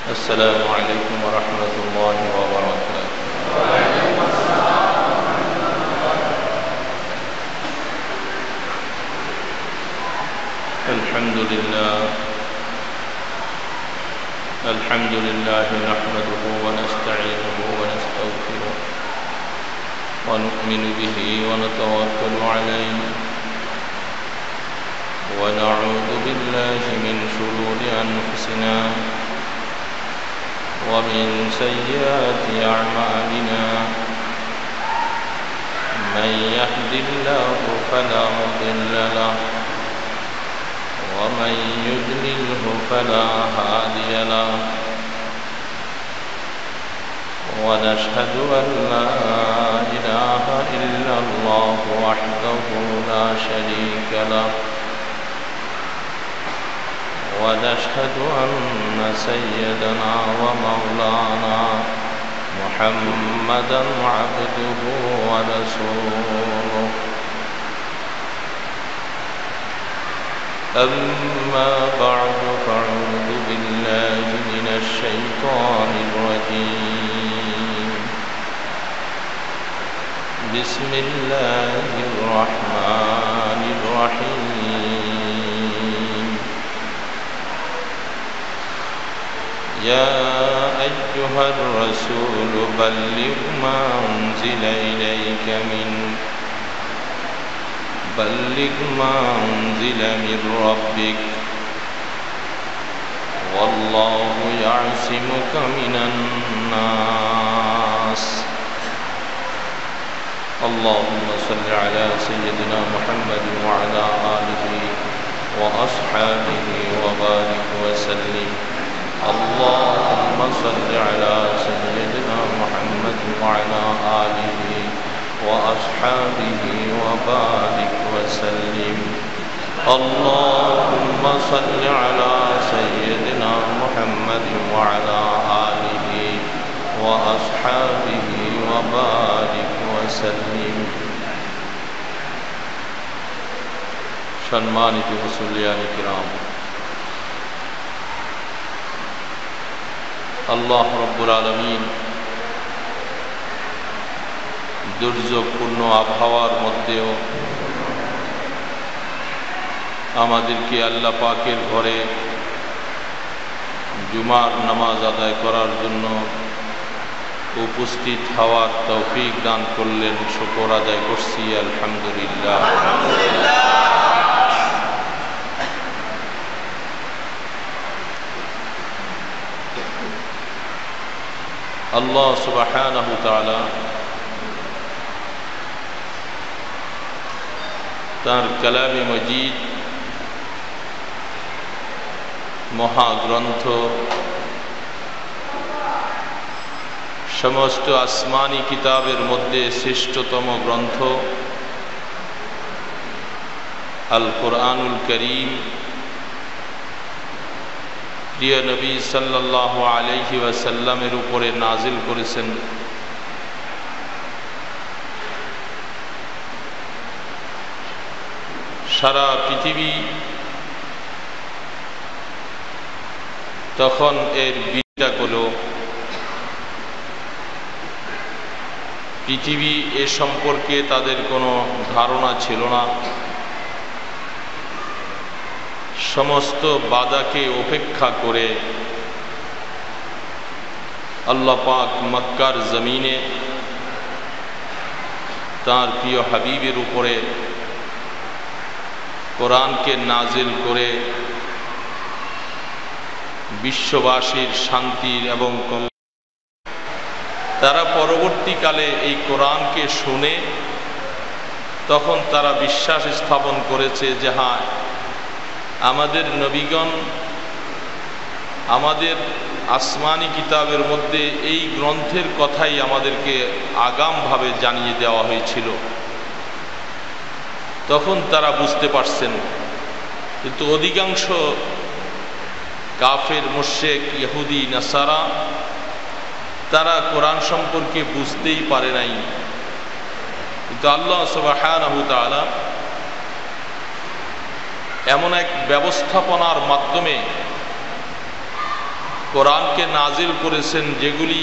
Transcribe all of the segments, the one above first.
السلام عليكم ورحمة الله وبركاته. الحمد لله نحمده ونستعينه ونستغفره ونؤمن به ونتوكل عليه ونعوذ بالله من شرور أنفسنا ومن سيئات أعمالنا من يهد الله فلا مضل له ومن يضلله فلا هادي له ونشهد أن لا إله إلا الله وحده لا شريك له ونشهد أن سيدنا ومولانا محمدا عبده ورسوله. أما بعد فأعوذ بالله من الشيطان الرجيم. بسم الله الرحمن الرحيم. يا أيها الرسول بلغ ما أنزل من ربك والله يعصمك من الناس. اللهم صل على سيدنا محمد وعلى آله وأصحابه وبارك وسلم. اللهم صل على سيدنا محمد وعلى آله وأصحابه وبارك وسلم. اللهم صل على سيدنا محمد وعلى آله وأصحابه وبارك وسلم. সম্মানিত মুসল্লিয়ান কিরাম, আল্লাহ রব্বুল আলামিন দুর্যোগপূর্ণ আবহাওয়ার মধ্যেও আমাদেরকে আল্লাহ পাকের ঘরে জুমার নামাজ আদায় করার জন্য উপস্থিত হওয়ার তৌফিক দান করলেন। শুকর আদায় করছি আলহামদুলিল্লাহ। আল্লাহ সুবহানাহু তাআলা তার কালামে মজিদ মহাগ্রন্থ, সমস্ত আসমানি কিতাবের মধ্যে শ্রেষ্ঠতম গ্রন্থ আল কোরআনুল করিম প্রিয় নবী সাল্লাল্লাহু আলাইহি ওয়াসাল্লামের উপরে নাজিল করেছেন। সারা পৃথিবী তখন এর বিরোধিতা করল। পৃথিবী এ সম্পর্কে তাদের কোনো ধারণা ছিল না। সমস্ত বাধাকে উপেক্ষা করে আল্লাহ পাক মক্কার জমিনে তার প্রিয় হাবিবের উপরে কোরআনকে নাজিল করে বিশ্ববাসীর শান্তির এবং তারা পরবর্তীকালে এই কোরআনকে শুনে তখন তারা বিশ্বাস স্থাপন করেছে যে হ্যাঁ, আমাদের নবীগণ, আমাদের আসমানি কিতাবের মধ্যে এই গ্রন্থের কথাই আমাদেরকে আগামভাবে জানিয়ে দেওয়া হয়েছিল। তখন তারা বুঝতে পারছেন। কিন্তু অধিকাংশ কাফের, মুশরিক, ইহুদি, নাসারা তারা কোরআন সম্পর্কে বুঝতেই পারে নাই। কিন্তু আল্লাহ সুবহানাহু তাআলা এমন এক ব্যবস্থাপনার মাধ্যমে কোরআনকে নাজিল করেছেন, যেগুলি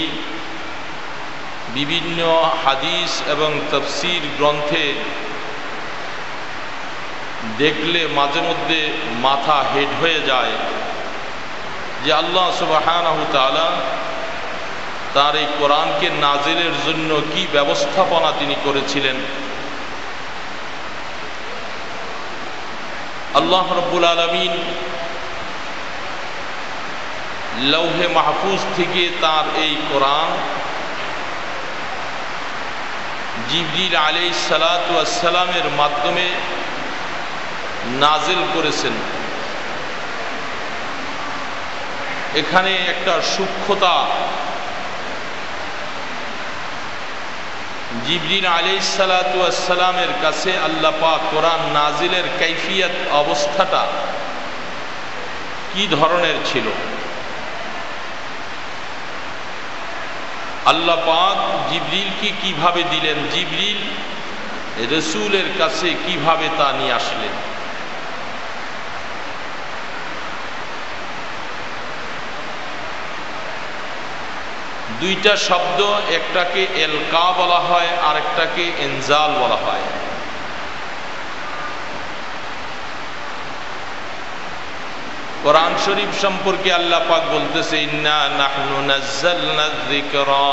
বিভিন্ন হাদিস এবং তাফসীর গ্রন্থে দেখলে মাঝে মধ্যে মাথা হেড হয়ে যায় যে আল্লাহ সুবহানাহু তাআলা তার এই কোরআনকে নাজিলের জন্য কি ব্যবস্থাপনা তিনি করেছিলেন। আল্লাহ রাব্বুল আলামিন লৌহে মাহফুজ থেকে তার এই কোরআন জিবরিল আলাইহিস সালাতু ওয়াস সালামের মাধ্যমে নাজিল করেছেন। এখানে একটা সূক্ষ্মতা, জিবরিল আলাইহিস সালাতু ওয়াস সালামের কাছে আল্লাহ পাক কোরআন নাজিলের কাইফিয়ত, অবস্থাটা কি ধরনের ছিল, আল্লাহ পাক জিবরিলকে কিভাবে দিলেন, জিবরিল রাসূলের কাছে কিভাবে তা নিয়ে আসলেন। দুইটা শব্দ, একটাকে এলকা বলা হয় আর একটাকে ইনজাল বলা হয়। কোরআন শরীফ সম্পর্কে আল্লাহ পাক বলতেছে, ইন্না নাহনু নাযালনা যিকরা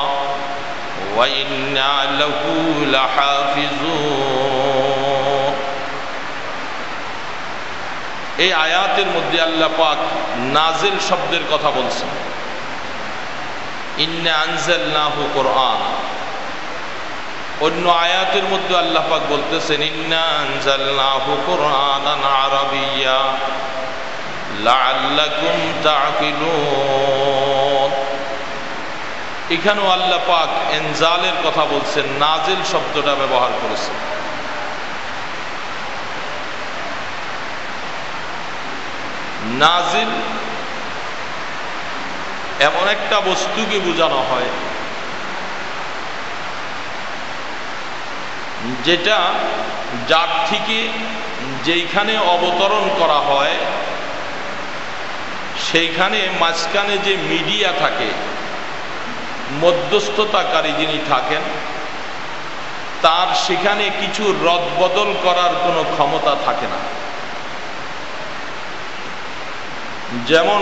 ওয়া ইন্না লাহু লাহাফিজুন। এই আয়াতের মধ্যে আল্লাহ পাক নাজিল শব্দের কথা বলছেন। ইন্না আনজালনাহু কুরআন। অন্য আয়াতের মধ্যে আল্লাহ পাক বলতেছেন, ইন্না আনজালনাহু কুরআনান আরাবিয়্যা লাআল্লাকুম তা'কিলুন। এখানেও আল্লাহ পাক ইনজালের কথা বলছেন, নাজিল শব্দটা ব্যবহার করেছেন। নাজিল এমন একটা বস্তুকে বোঝানো হয় যেটা, যার থেকে যেইখানে অবতরণ করা হয় সেইখানে মাঝখানে যে মিডিয়া থাকে, মধ্যস্থতাকারী যিনি থাকেন, তার সেখানে কিছু রদবদল করার কোনো ক্ষমতা থাকে না। যেমন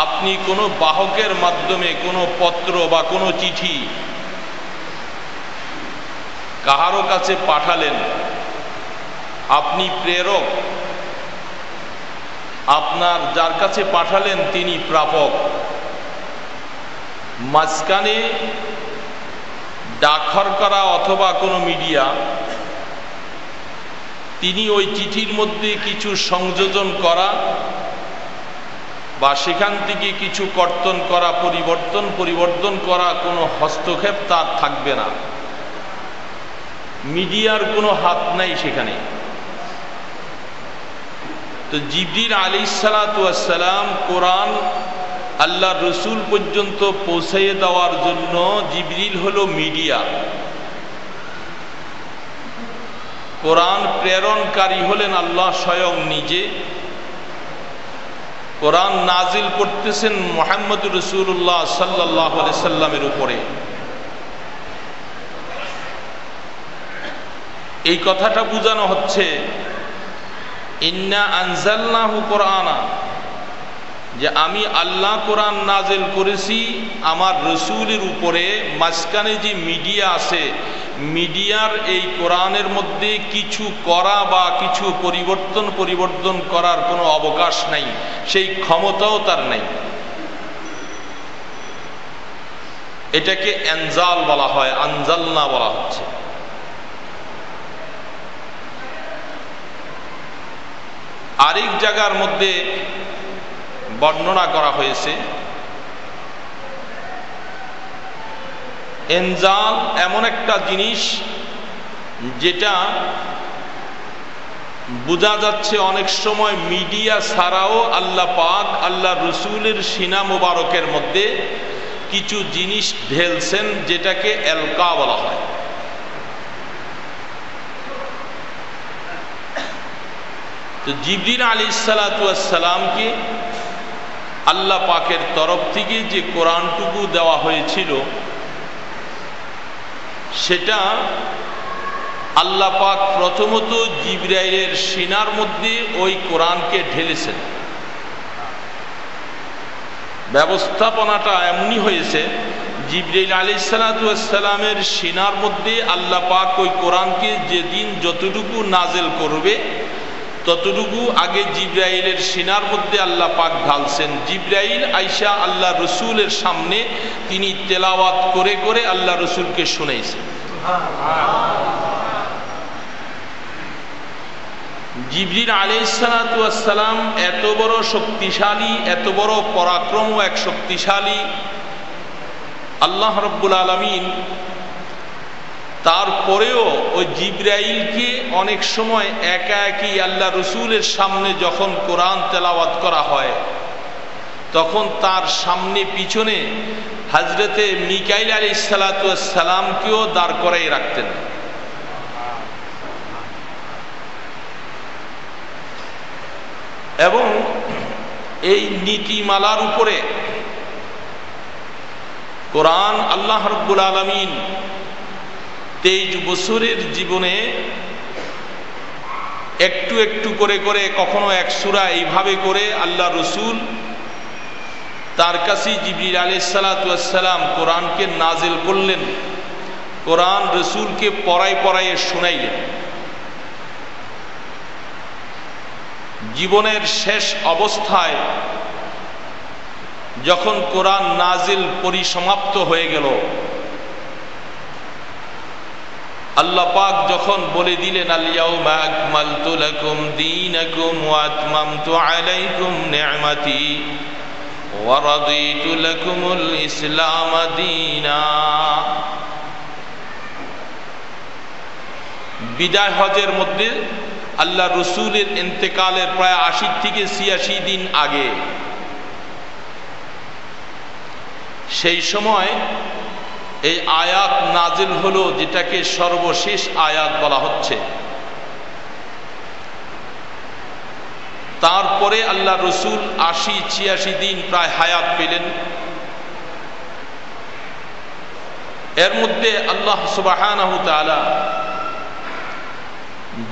আপনি কোনো বাহকের মাধ্যমে কোনো পত্র বা কোনো চিঠি কাহারো কাছে পাঠালেন, আপনি প্রেরক, আপনার যার কাছে পাঠালেন তিনি প্রাপক। মাঝখানে ডাকঘর করা অথবা কোনো মিডিয়া, তিনি ওই চিঠির মধ্যে কিছু সংযোজন করা বা সেখান থেকে কিছু কর্তন করা, পরিবর্তন করা, কোনো হস্তক্ষেপ তার থাকবে না। মিডিয়ার কোনো হাত নাই সেখানে। তো জিবরিল আলাইহিস সালাতু ওয়াস সালাম কোরআন আল্লাহ রসুল পর্যন্ত পৌঁছিয়ে দেওয়ার জন্য জিবরিল হলো মিডিয়া। কোরআন প্রেরণকারী হলেন আল্লাহ স্বয়ং নিজে। কোরআন নাজিল করতেছেন মুহাম্মদুর রাসূলুল্লাহ সাল্লাল্লাহু আলাইহি সাল্লামের উপরে। এই কথাটা বোঝানো হচ্ছে, ইন্না আনজালনাহু কুরআনা, যে আমি আল্লাহ কোরআন নাজিল করেছি আমার রসুলের উপরে। মাঝখানে যে মিডিয়া আছে, মিডিয়ার এই কোরআনের মধ্যে কিছু করা বা কিছু পরিবর্তন করার কোনো অবকাশ নাই, সেই ক্ষমতাও তার নাই। এটাকে ইনজাল বলা হয়, আনজালনা বলা হচ্ছে। আরেক জায়গার মধ্যে বর্ণনা করা হয়েছে, ইনজাল এমন একটা জিনিস যেটা বোঝা যাচ্ছে অনেক সময় মিডিয়া ছাড়াও আল্লাহ পাক আল্লাহ রসুলের সিনা মুবারকের মধ্যে কিছু জিনিস ঢেলছেন, যেটাকে এলকা বলা হয়। তো জিবরিল আলাইহিস সালাতু ওয়াস সালামকে আল্লাহ পাকের তরফ থেকে যে কোরআনটুকু দেওয়া হয়েছিল সেটা আল্লাহ পাক প্রথমত জিবরাইলের সিনার মধ্যে ওই কোরআনকে ঢেলেছেন। ব্যবস্থাপনাটা এমনই হয়েছে, জিবরাইল আলাইহিস সালাতু ওয়াস সালামের সিনার মধ্যে আল্লাহ পাক ওই কোরআনকে যেদিন যতটুকু নাজেল করবে ততটুকু আগে জিবরাইলের সিনার মধ্যে আল্লাহ পাক ঢালছেন। জিবরাইল আইসা আল্লাহ রসুলের সামনে তিনি তেলাওয়াত করে করে আল্লাহ রসুলকে শুনাইছেন। জিবরিল আলাইহিস সালাতু ওয়াস সালাম এত বড় শক্তিশালী, এত বড় পরাক্রম এক শক্তিশালী আল্লাহ রাব্বুল আলামিন, তারপরেও ওই জিবরাইলকে অনেক সময় একা একই আল্লাহ রসুলের সামনে যখন কোরআন তেলাওয়াত করা হয় তখন তার সামনে পিছনে হযরতে মিকাইল আলাইহিস সালাতু ওয়াস সালামকেও দাঁড় করাই রাখতেন। এবং এই নীতিমালার উপরে কোরআন আল্লাহ রাব্বুল আলামিন 23 বছরের জীবনে একটু একটু করে করে কখনো এক সূরা এইভাবে করে আল্লাহ রসুল তার কাছে জিবরিল আলাইহিস সালাতু ওয়াস সালাম কোরআনকে নাজিল করলেন, কোরআন রসুলকে পড়ায় পড়ায় শুনাইলেন। জীবনের শেষ অবস্থায় যখন কোরআন নাজিল পরিসমাপ্ত হয়ে গেল, আল্লাহ পাক যখন বলে দিলেন আল-ইয়াউমা আকমালতু লাকুম দীনাকুম ওয়া আতমামতু আলাইকুম নি'মাতি ওয়া রাদিতু লাকুমুল ইসলাম দীনা। বিদায় হজের মধ্যে আল্লাহ রসুলের ইন্তেকালের প্রায় 80 থেকে 86 দিন আগে, সেই সময় এই আয়াত নাজিল হলো যেটাকে সর্বশেষ আয়াত বলা হচ্ছে। তারপরে আল্লাহ রসুল 80-86 দিন প্রায় হায়াত পেলেন। এর মধ্যে আল্লাহ সুবহানাহু ওয়া তাআলা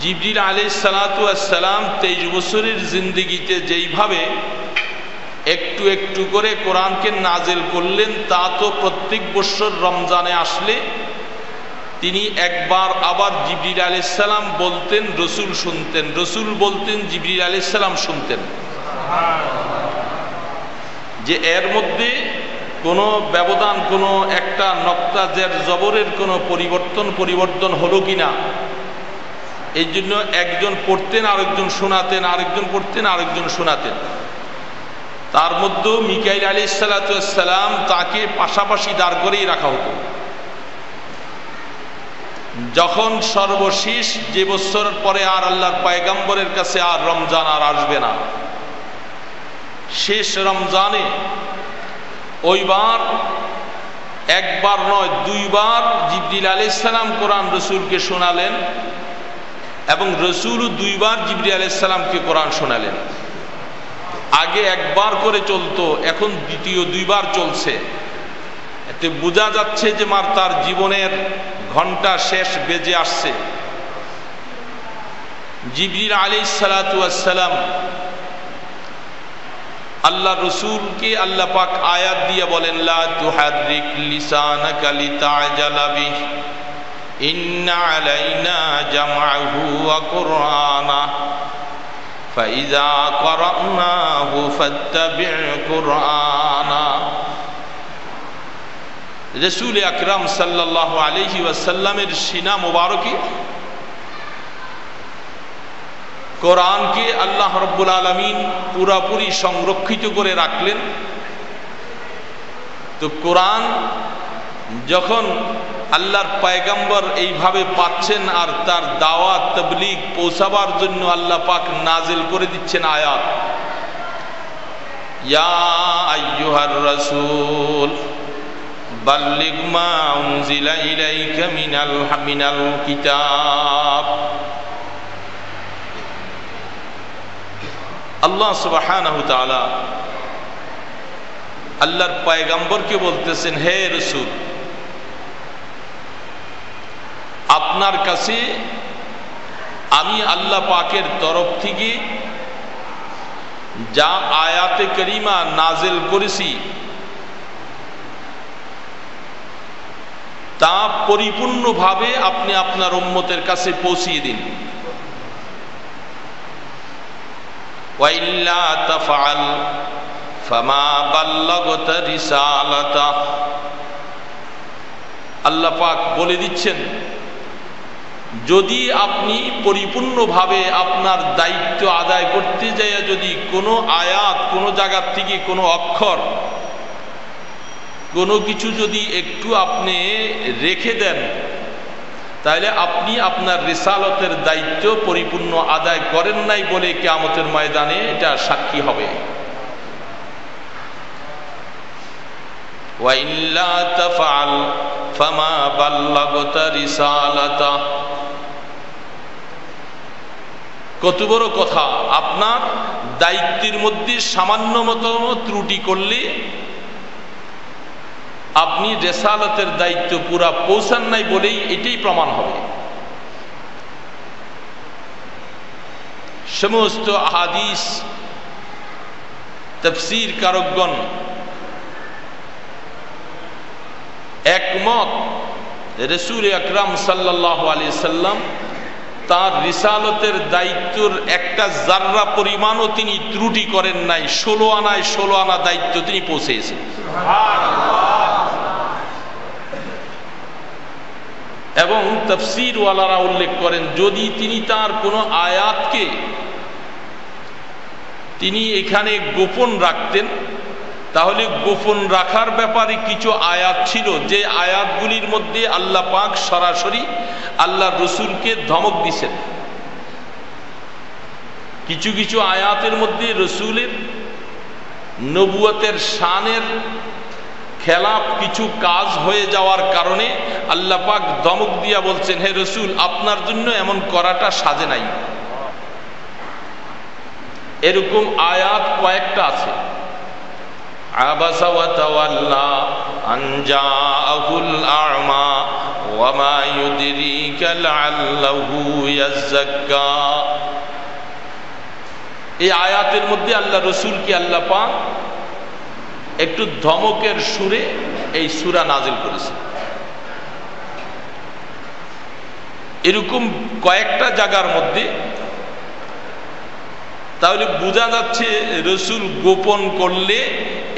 জিবরিল আলাইহিস সালাতু ওয়াস সালাম 23 বছরের জিন্দেগিতে যেইভাবে একটু একটু করে কোরআনকে নাজিল করলেন, তা তো প্রত্যেক বছর রমজানে আসলে তিনি একবার আবার জিবরিল আলাইহিস সালাম বলতেন, রসুল শুনতেন, রসুল বলতেন, জিবরিল আলাইহিস সালাম শুনতেন। যে এর মধ্যে কোনো ব্যবধান, কোনো একটা নক্তা জের জবরের কোনো পরিবর্তন হলো কিনা, এই জন্য একজন পড়তেন আরেকজন শোনাতেন, আরেকজন পড়তেন আরেকজন শোনাতেন। তার মধ্যেও মিকাইল আলাইহিস সালাতু ওয়াস সালাম তাকে পাশাপাশি দাঁড় করেই রাখা হতো। যখন সর্বশেষ যে বছর পরে আর আল্লাহর পয়গম্বরের কাছে আর রমজান আর আসবে না, শেষ রমজানে ওইবার একবার নয় 2 বার জিবরিল আলাইহিস সালাম কোরআন রসুলকে শোনালেন এবং রসুলও 2 বার জিবরিল আলাইহিস সালামকে কোরআন শোনালেন। আগে একবার করে চলতো, এখন দ্বিতীয় 2 বার চলছে। এতে বোঝা যাচ্ছে যে তার জীবনের ঘন্টা শেষ বেজে আসছে। জিবরিল আলাইহিস সালাতু ওয়াস সালাম আল্লাহ রসুলকে আল্লাহ পাক আয়াত দিয়ে বলেন, লা তুহাররিক লিসানাকা লিতা'জালা বিহি ইন্না আলাইনা জামআহু ওয়া কুরআনা ফাইযা ক্বারা'নাহু ফাত্তাবি' কুরআনা। রাসূল আকরাম সাল্লাল্লাহু আলাইহি ওয়াসাল্লামের সিনা মুবারকে কোরআনকে আল্লাহ রাব্বুল আলামিন পুরাপুরি সংরক্ষিত করে রাখলেন। তো কোরআন যখন আল্লাহর পয়গম্বর এইভাবে পাচ্ছেন আর তার দাওয়াত তাবলীগ পৌঁছাবার জন্য আল্লাহ পাক নাজিল করে দিচ্ছেন আয়াত, ইয়া আইয়ুহার রাসূল বাল্লিগ মা উনজিলা ইলাইকা মিনাল কিতাব। আল্লাহ সুবহানাহু ওয়া তাআলা আল্লাহর পয়গম্বরকে বলতেছেন, হে রাসূল, আপনার কাছে আমি আল্লাহ পাকের তরফ থেকে যা আয়াতে করিমা নাজিল করেছি তা পরিপূর্ণভাবে আপনি আপনার উম্মতের কাছে পৌঁছিয়ে দিন। ওয়া ইল্লা তাফআল ফামা বাল্লাগতা রিসালাতা। আল্লাহ পাক বলে দিচ্ছেন, যদি আপনি পরিপূর্ণভাবে আপনার দায়িত্ব আদায় করতে যায় যদি কোনো আয়াত, কোনো জায়গার থেকে কোনো অক্ষর, কোনো কিছু যদি একটু আপনি রেখে দেন, তাহলে আপনি আপনার রিসালতের দায়িত্ব পরিপূর্ণ আদায় করেন নাই বলে কিয়ামতের ময়দানে এটা সাক্ষী হবে। ওয়া ইল্লা তাফআল ফামা বাল্লাগতা রিসালাতা। কত বড় কথা! আপনার দায়িত্বের মধ্যে সামান্য মতো ত্রুটি করলে আপনি রিসালাতের দায়িত্ব পুরা পৌঁছান নাই বলেই এটাই প্রমাণ হবে। সমস্ত হাদিস তাফসীর কারকগণ একমত, রাসূল আকরাম সাল্লাল্লাহু আলাইহি সাল্লাম তার রিসালতের দায়িত্বের একটা জাররা পরিমাণও তিনি ত্রুটি করেন নাই। 16 আনায় 16 আনা দায়িত্ব তিনি পৌঁছেছেন। এবং তাফসীর ওয়ালারা উল্লেখ করেন, যদি তিনি তার কোনো আয়াতকে তিনি এখানে গোপন রাখতেন, তাহলে গোপন রাখার ব্যাপারে কিছু আয়াত ছিল যে আয়াতগুলির মধ্যে আল্লাহ পাক সরাসরি আল্লাহর রাসূলকে ধমক দিয়েছেন। কিছু কিছু আয়াতের মধ্যে রাসূলের নবুয়তের শানের খেলাফ কিছু কাজ হয়ে যাওয়ার কারণে আল্লাহ পাক ধমক দিয়া বলছেন, হে রাসূল, আপনার জন্য এমন করাটা সাজে নাই। এরকম আয়াত কয়েকটা আছে। আবাসা ওয়া তাওয়াল্লা আন জাআহুল আ'মা ওয়া মা ইউদরিকা লাআল্লাহু ইয়াযাক্কা। এই আয়াতের মধ্যে আল্লাহ রাসূলকে আল্লাহ পাক একটু ধমকের সুরে এই সূরা নাজিল করেছে। এরকম কয়েকটা জায়গার মধ্যে তাহলে বোঝা যাচ্ছে রাসূল গোপন করলে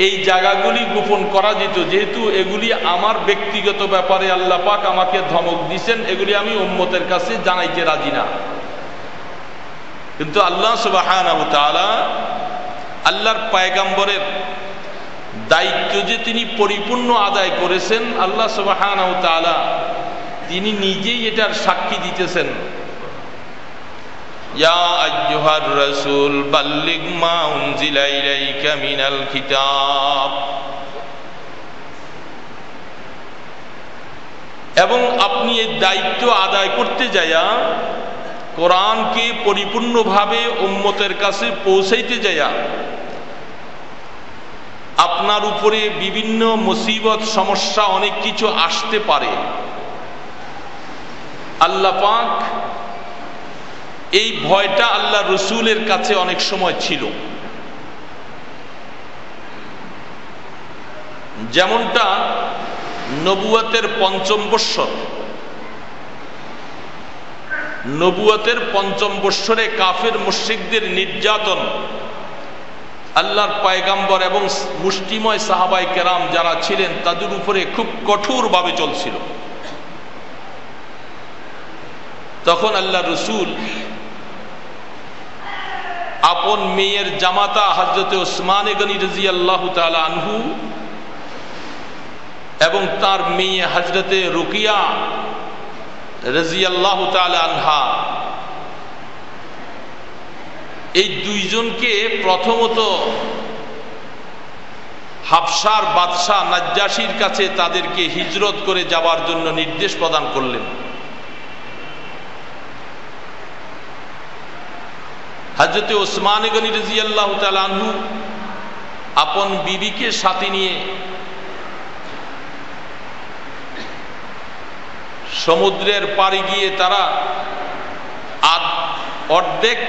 এই জায়গাগুলি গোপন করা যেত, যেহেতু এগুলি আমার ব্যক্তিগত ব্যাপারে আল্লাহ পাক আমাকে ধমক দিয়েছেন, এগুলি আমি উম্মতের কাছে জানাইতে রাজি না। কিন্তু আল্লাহ সুবহানাহু ওয়া তাআলা আল্লাহর পয়গম্বরের দায়িত্ব যে তিনি পরিপূর্ণ আদায় করেছেন, আল্লাহ সুবহানাহু ওয়া তাআলা তিনি নিজেই এটার সাক্ষী দিতেছেন। ইয়া আইয়ুহার রাসূল বাল্লিগ মা উনজিলা ইলাইকা মিনাল কিতাব। এবং আপনি এই দায়িত্ব আদায় করতে যায়া কোরআনকে পরিপূর্ণভাবে উম্মতের কাছে পৌঁছাইতে যায়া আপনার উপরে বিভিন্ন মুসিবত, সমস্যা, অনেক কিছু আসতে পারে। আল্লাহ পাক এই ভয়টা আল্লাহ রাসূলের কাছে অনেক সময় ছিল। যেমনটা নবুয়তের পঞ্চম বৎসর, নবুয়তের পঞ্চম বৎসরে কাফের মুশরিকদের নির্যাতন আল্লাহর পয়গম্বর এবং মুষ্টিময় সাহাবায়ে কেরাম যারা ছিলেন তাদের উপরে খুব কঠোরভাবে চলছিল। তখন আল্লাহ রাসূল আপন মেয়ের জামাতা হযরতে ওসমান গনি রাদিয়াল্লাহু তাআলা আনহু এবং তার মেয়ে হযরতে রুকিয়া রাদিয়াল্লাহু তাআলা আনহা, এই দুইজনকে প্রথমত হাবশার বাদশাহ নাজ্জাশীর কাছে তাদেরকে হিজরত করে যাওয়ার জন্য নির্দেশ প্রদান করলেন। হযরতে ওসমান গনি রাদিয়াল্লাহু তাআলা আনহু আপন বিবিকে সাথে নিয়ে সমুদ্রের পাড়ি গিয়ে তারা অর্ধেক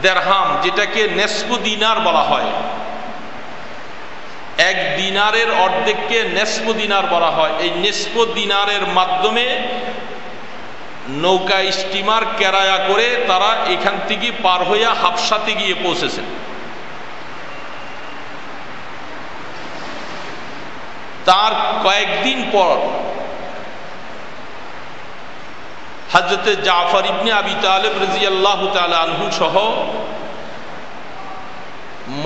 দেরহাম, যেটাকে নেসফু দিনার বলা হয়, এক দিনারের অর্ধেককে নেসফু দিনার বলা হয়, এই নেসফু দিনারের মাধ্যমে নৌকা স্টিমার কেরায়া করে তারা এখান থেকে পার হইয়া হাবশাতে গিয়ে পৌঁছেছেন। তার কয়েকদিন পর হযরতে জাফর ইবনে আবি তালেব রাদিয়াল্লাহু তাআলা আনহু সহ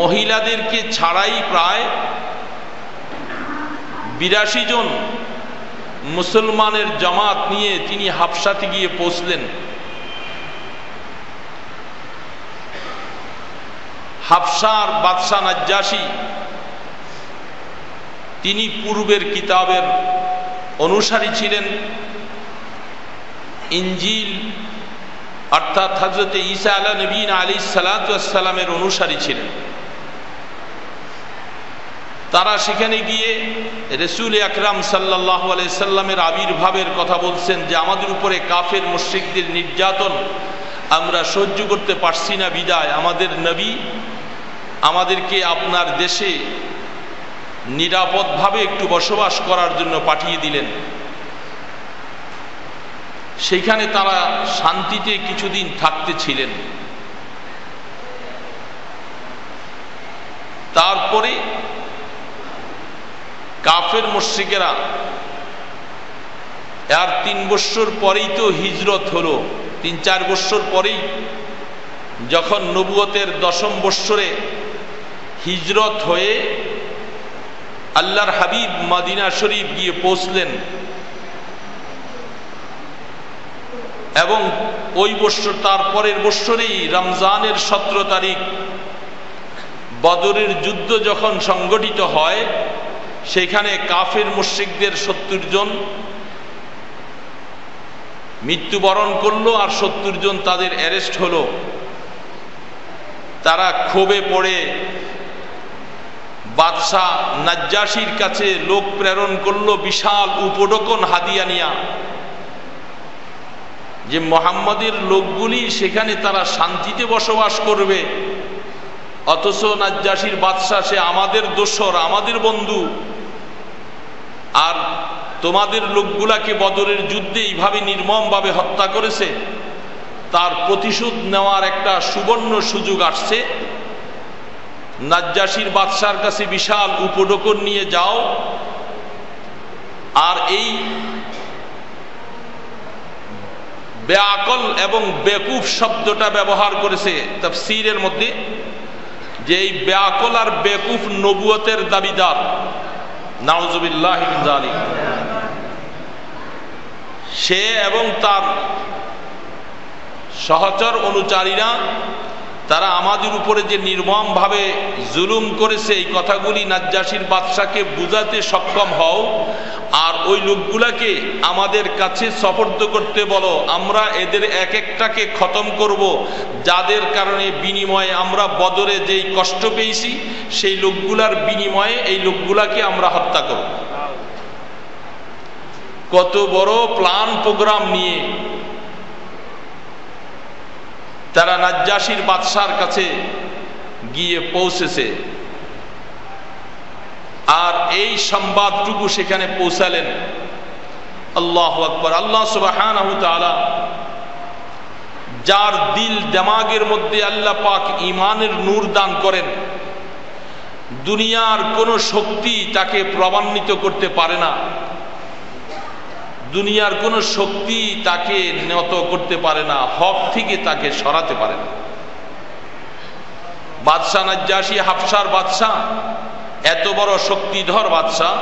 মহিলাদেরকে ছাড়াই প্রায় ৮২ জন মুসলমানের জামাত নিয়ে তিনি হাবশাতে গিয়ে পৌঁছলেন। হাবশার বাদশা নাজ্জাশী তিনি পূর্বের কিতাবের অনুসারী ছিলেন, ইনজিল অর্থাৎ হযরত ঈসা আলাইহিস সালাতু ওয়াস সালামের অনুসারী ছিলেন। তারা সেখানে গিয়ে রাসূল আকরাম সাল্লাল্লাহু আলাইহি সাল্লামের আবির্ভাবের কথা বলছেন যে আমাদের উপরে কাফের মুশরিকদের নির্যাতন আমরা সহ্য করতে পারছি না, বিদায় আমাদের নবী আমাদেরকে আপনার দেশে নিরাপদভাবে একটু বসবাস করার জন্য পাঠিয়ে দিলেন। সেখানে তারা শান্তিতে কিছুদিন থাকতে ছিলেন। তারপরে কাফের মুশরিকেরা আর ৩ বছর পরেই তো হিজরত হলো, ৩-৪ বছর পরেই যখন নবুয়তের ১০ম বৎসরে হিজরত হয়ে আল্লাহর হাবিব মদিনা শরীফ গিয়ে পৌঁছলেন এবং ওই বৎসর তার পরের বৎসরেই রমজানের ১৭ তারিখ বদরের যুদ্ধ যখন সংগঠিত হয়, সেখানে কাফের মুশরিকদের ৭০ জন মৃত্যুবরণ করলো আর ৭০ জন তাদের অ্যারেস্ট হলো। তারা ক্ষোভে পড়ে বাদশাহ নাজ্জাশীর কাছে লোক প্রেরণ করলো বিশাল উপঢৌকন হাদিয়া নিয়া, যে মুহাম্মদের লোকগুলি সেখানে তারা শান্তিতে বসবাস করবে, অথচ নাজ্জাশীর বাদশাহ সে আমাদের দোসর, আমাদের বন্ধু, আর তোমাদের লোকগুলাকে বদরের যুদ্ধে এইভাবে নির্মমভাবে হত্যা করেছে, তার প্রতিশোধ নেওয়ার একটা সুবর্ণ সুযোগ আসছে। নাজ্জাশীর বাদশার কাছে বিশাল উপঢৌকন নিয়ে যাও, আর এই বেআকল এবং বেকুফ শব্দটা ব্যবহার করেছে তাফসীরের মধ্যে, যে এই বেআকল আর বেকুফ নবুয়তের দাবিদার, নাউযুবিল্লাহি মিন যালিক। সে এবং তার সহচর অনুচারীরা তারা আমাদের উপরে যে নির্মমভাবে জুলুম করেছে, এই কথাগুলি নাজ্জাশীর বাদশাকে বুঝাতে সক্ষম হও, আর ওই লোকগুলাকে আমাদের কাছে সুপর্দ করতে বলো, আমরা এদের এক একটাকে খতম করব, যাদের কারণে বিনিময়ে আমরা বদরে যেই কষ্ট পেয়েছি সেই লোকগুলার বিনিময়ে এই লোকগুলাকে আমরা হত্যা করব। কত বড় প্ল্যান প্রোগ্রাম নিয়ে তারা নাজ্জাশীর বাদশার কাছে গিয়ে পৌঁছেছে, আর এই সংবাদটুকু সেখানে পৌঁছালেন। আল্লাহু আকবার। আল্লাহ সুবহানাহু ওয়া তাআলা যার দিল দিমাগের মধ্যে আল্লাহ পাক ঈমানের নূর দান করেন, দুনিয়ার কোনো শক্তি তাকে প্রভান্বিত করতে পারে না, দুনিয়ার কোনো শক্তি তাকে নত করতে পারে না, হক থেকে তাকে সরাতে পারে না। বাদশাহ নাজ্জাশী, হাবশার বাদশাহ, এত বড় শক্তিধর বাদশাহ,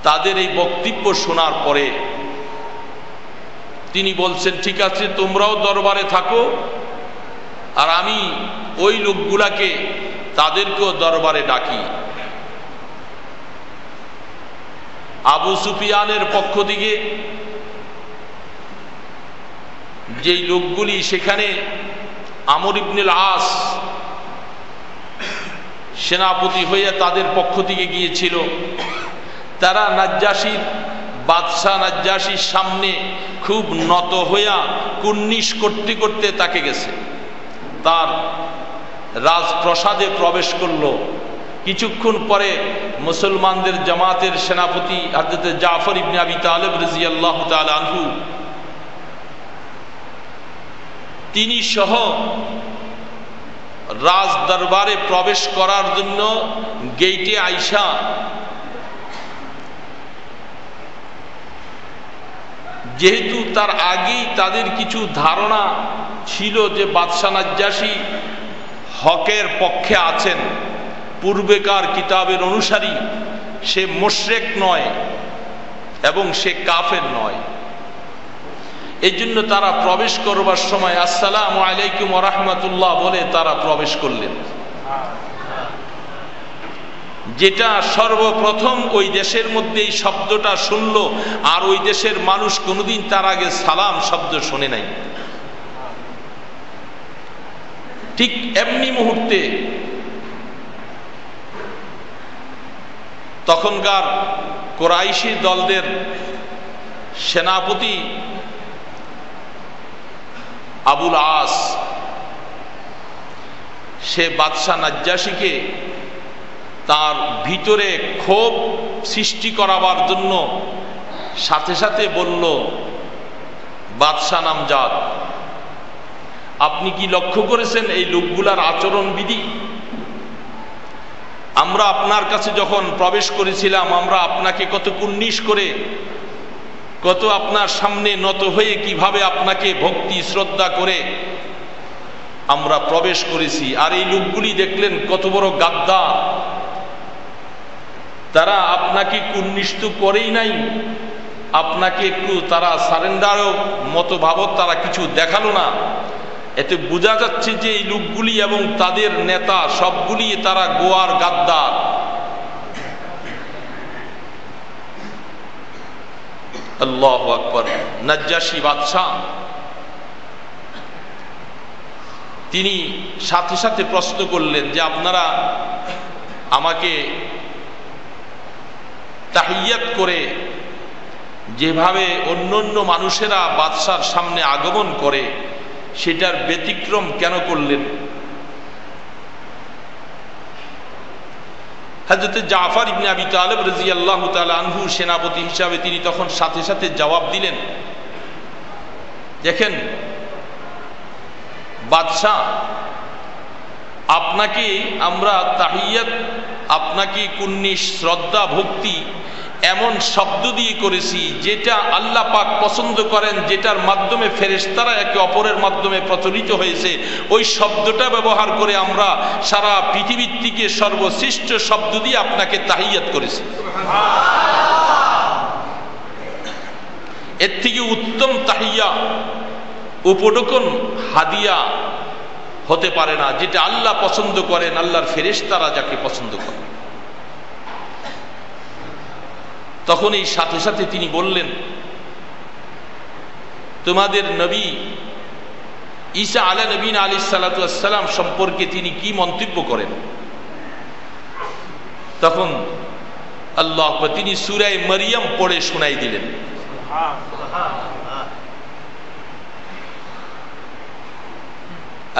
তাদের এই বক্তব্য শোনার পরে তিনি বলছেন, ঠিক আছে তোমরাও দরবারে থাকো, আর আমি ওই লোকগুলাকে তাদেরকেও দরবারে ডাকি। আবু সুফিয়ানের পক্ষ থেকে যেই লোকগুলি সেখানে আমর ইবনুল আস সেনাপতি হয়ে তাদের পক্ষ থেকে গিয়েছিল। তারা বাদশাহ নাজ্জাশীর সামনে খুব নত হইয়া কুর্নিশ করতে করতে তাকে গেছে, তার রাজপ্রাসাদে প্রবেশ করলো। কিছুক্ষণ পরে মুসলমানদের জামাতের সেনাপতি হযরত জাফর ইবনে আবি তালেব রাদিয়াল্লাহু তাআলা আনহু তিনি সহ রাজ দরবারে প্রবেশ করার জন্য গেইটে আইসা যেহেতু তার আগেই তাদের কিছু ধারণা ছিল যে বাদশাহ নাজ্জাশী হকের পক্ষে আছেন, পূর্বেকার কিতাবের অনুসারী, সে মুশরিক নয় এবং সে কাফের নয়, এই জন্য তারা প্রবেশ করবার সময় আসসালামু আলাইকুম ওয়া রাহমাতুল্লাহ বলে তারা প্রবেশ করলেন। যেটা সর্বপ্রথম ওই দেশের মধ্যে এই শব্দটা শুনল, আর ওই দেশের মানুষ কোনোদিন তার আগে সালাম শব্দ শোনে নাই। ঠিক এমনি মুহূর্তে তখনকার কুরাইশি দলদের সেনাপতি আবুল আস সে বাদশাহ নাজ্জাশীকে তার ভিতরে ক্ষোভ সৃষ্টি করাবার জন্য সাথে সাথে বলল, বাদশাহ নামজাদ, আপনি কি লক্ষ্য করেছেন এই লোকগুলার আচরণবিধি? আমরা আপনার কাছে যখন প্রবেশ করেছিলাম আমরা আপনাকে কত কুর্নিশ করে, কত আপনার সামনে নত হয়ে কিভাবে আপনাকে ভক্তি শ্রদ্ধা করে আমরা প্রবেশ করেছি, আর এই লোকগুলি দেখলেন কত বড় গাদ্দার, তারা আপনাকে কুর্নিশ তো করেই নাই, আপনাকে একটু তারা সারেন্ডারও মতভাবত তারা কিছু দেখালো না। এতে বোঝা যাচ্ছে যে এই লোকগুলি এবং তাদের নেতা সবগুলি তারা গোয়ার গাদ্দার। আল্লাহু আকবার। নাজ্জাশী বাদশাহ তিনি সাথে সাথে প্রশ্ন করলেন যে আপনারা আমাকে তাহিয়াত করে যেভাবে অন্যান্য মানুষেরা বাদশার সামনে আগমন করে সেটার ব্যতিক্রম কেন করলেন? হযরত জাফর ইবনে আবি তালেব রাদিয়াল্লাহু তাআলা আনহু সেনাপতি হিসাবে তিনি তখন সাথে সাথে জবাব দিলেন, দেখেন বাদশাহ, আপনাকে আমরা তাহিয়াত, আপনাকে কুর্নিশ শ্রদ্ধা ভক্তি এমন শব্দ দিয়ে করেছি যেটা আল্লাহ পাক পছন্দ করেন, যেটার মাধ্যমে ফেরেশতারা একে অপরের মাধ্যমে প্রচলিত হয়েছে, ওই শব্দটা ব্যবহার করে আমরা সারা পৃথিবীর থেকে সর্বশ্রেষ্ঠ শব্দ দিয়ে আপনাকে তাহিয়াত করেছি। এর থেকে উত্তম তাহিয়া উপঢৌকন হাদিয়া হতে পারে না, যেটা আল্লাহ পছন্দ করেন, আল্লাহর ফেরেশতারা যাকে পছন্দ করেন। তখন এই সাথে সাথে তিনি বললেন, তোমাদের নবী ঈসা আলাইহিস সালাম সম্পর্কে তিনি কি মন্তব্য করেন? তখন আল্লাহ তিনি সূরা মরিয়ম পড়ে শোনাই দিলেন।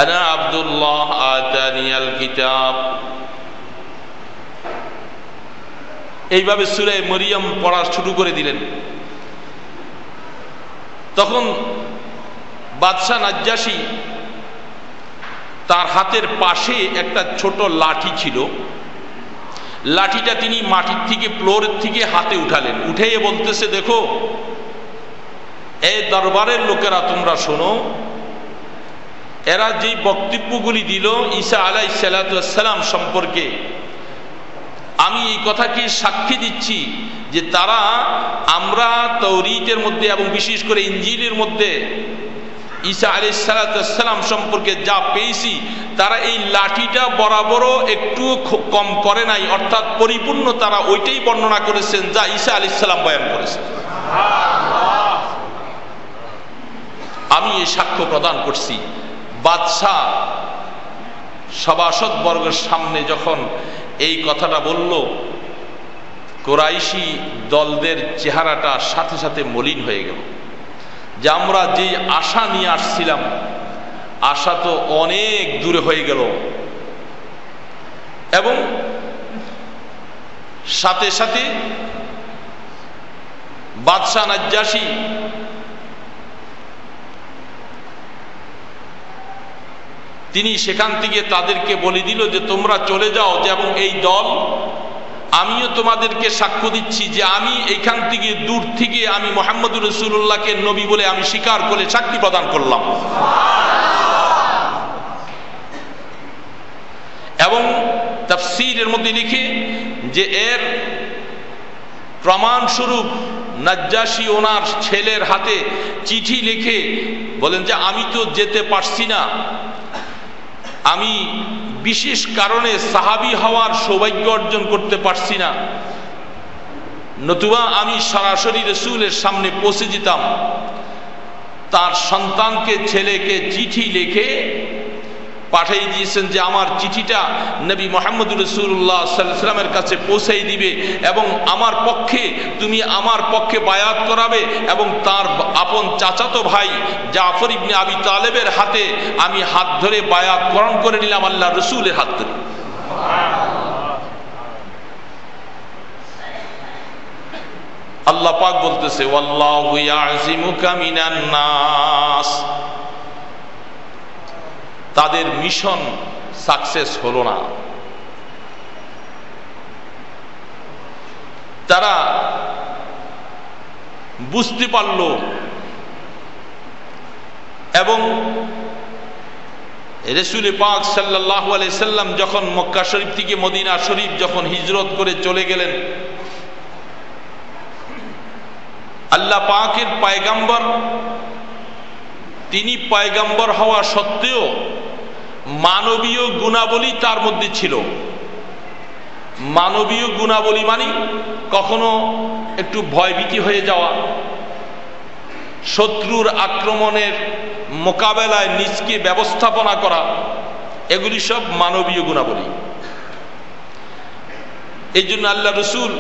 আনা আব্দুল্লাহ আতানিয়াল কিতাব, এইভাবে সূরা মরিয়ম পড়া শুরু করে দিলেন। তখন বাদশাহ নাজ্জাশী তার হাতের পাশে একটা ছোট লাঠি ছিল, লাঠিটা তিনি মাটির থেকে ফ্লোরের থেকে হাতে উঠালেন, উঠেই বলতেছে, দেখো এই দরবারের লোকেরা তোমরা শোনো, এরা যে বক্তব্যগুলি দিল ঈসা আলাইহিস সালাম সম্পর্কে, আমি এই কথাকে সাক্ষী দিচ্ছি যে তারা, আমরা তাওরীতের মধ্যে এবং বিশেষ করে ইনজিলের মধ্যে ঈসা আলাইহিস সালাম সম্পর্কে যা পেয়েছি, তারা এই লাঠিটা বরাবরও একটু কম করে নাই, অর্থাৎ পরিপূর্ণ তারা ওইটাই বর্ণনা করেছেন যা ঈসা আলাইহিস সালাম বয়ান করেছেন। আমি এই সাক্ষ্য প্রদান করছি। বাদশাহ সভাসদ বর্গের সামনে যখন এই কথাটা বলল, কুরাইশি দলদের চেহারাটা সাথে সাথে মলিন হয়ে গেল, যে আমরা যে আশা নিয়ে আসছিলাম আশা তো অনেক দূরে হয়ে গেল। এবং সাথে সাথে বাদশাহ নাজ্জাশী তিনি সেখান থেকে তাদেরকে বলে দিল যে তোমরা চলে যাও, যে এবং এই দল আমিও তোমাদেরকে সাক্ষ্য দিচ্ছি যে আমি এখান থেকে দূর থেকে আমি মুহাম্মদুর রাসূলুল্লাহকে নবী বলে আমি স্বীকার করে সাক্ষী প্রদান করলাম। এবং তাফসীরের মধ্যে লিখে যে এর প্রমাণস্বরূপ নাজ্জাশী ওনার ছেলের হাতে চিঠি লিখে বলেন যে আমি তো যেতে পারছি না, আমি বিশেষ কারণে সাহাবী হওয়ার সৌভাগ্য অর্জন করতে পারছি না, নতুবা আমি সরাসরি রাসূলের সামনে পৌঁছে যেতাম। তার সন্তানকে, ছেলেকে চিঠি লিখে পাঠিয়ে দিয়েছেন যে আমার চিঠিটা নবী মুহাম্মদ রাসূলুল্লাহ সাল্লাল্লাহু আলাইহি ওয়াসাল্লামের কাছে পৌঁছাই দিবে এবং আমার পক্ষে তুমি আমার পক্ষে বায়াত করাবে এবং তার আপন চাচাতো ভাই জাফর ইবনে আবি তালেবের হাতে আমি হাত ধরে বায়াত গ্রহণ করে নিলাম আল্লাহর রাসূলের হাত ধরে। আল্লাহ পাক বলতেছে ওয়াল্লাহু ইয়াযিমুকা মিনান নাস। তাদের মিশন সাকসেস হলো না, তারা বুঝতে পারল এবং রাসূল পাক সাল্লাল্লাহু আলাইহি সাল্লাম যখন মক্কা শরীফ থেকে মদিনা শরীফ যখন হিজরত করে চলে গেলেন, আল্লাহ পাকের পয়গম্বর তিনি পয়গম্বর হওয়া সত্ত্বেও মানবীয় গুণাবলী তার মধ্যে ছিল। মানবীয় গুণাবলী মানে কখনো একটু ভয়ভীতি হয়ে যাওয়া, শত্রুর আক্রমণের মোকাবেলায় নিজকে ব্যবস্থাপনা করা, এগুলি সব মানবীয় গুণাবলী। এই জন্য আল্লাহ রাসূল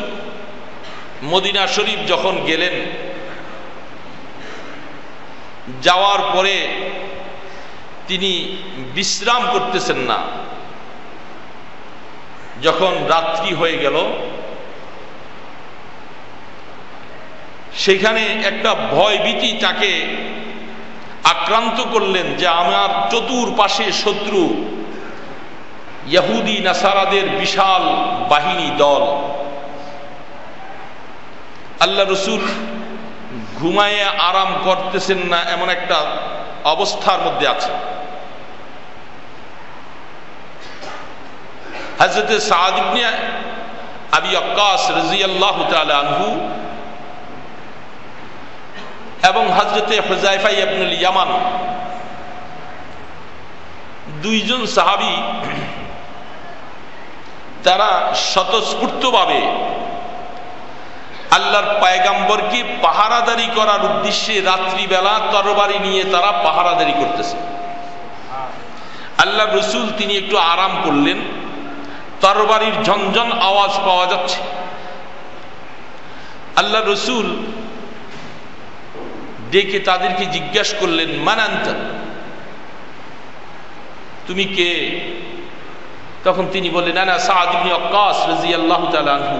মদিনা শরীফ যখন গেলেন, যাওয়ার পরে তিনি বিশ্রাম করতেছেন না। যখন রাত্রি হয়ে গেল, সেখানে একটা ভয়ভীতি তাকে আক্রান্ত করলেন যে আমার চতুর্পাশে শত্রু, ইহুদি নাসারাদের বিশাল বাহিনী দল। আল্লাহ রাসূল ঘুমায়ে আরাম করতেছেন না, এমন একটা অবস্থার মধ্যে আছে। হযরত সাদ ইবনে আবি ওয়াক্কাস রাদিয়াল্লাহু তাআলা আনহু এবং হযরত হুযায়ফা ইবনুল ইয়ামান, দুইজন সাহাবী, তারা স্বতঃস্ফূর্তভাবে আল্লাহর পয়গম্বরকে পাহারাদারি করার উদ্দেশ্যে রাত্রিবেলা তরবারি নিয়ে তারা পাহারাদারি করতেছে। আল্লাহ রাসূল তিনি একটু আরাম করলেন, তরবারির ঝনঝন আওয়াজ পাওয়া যাচ্ছে। আল্লাহ রাসূল ডেকে তাদেরকে জিজ্ঞাসা করলেন, মান আনতা, তুমি কে? তখন তিনি বললেন, আনা সাদ ইবনে ওয়াক্কাস রাদিয়াল্লাহু তাআলা আনহু।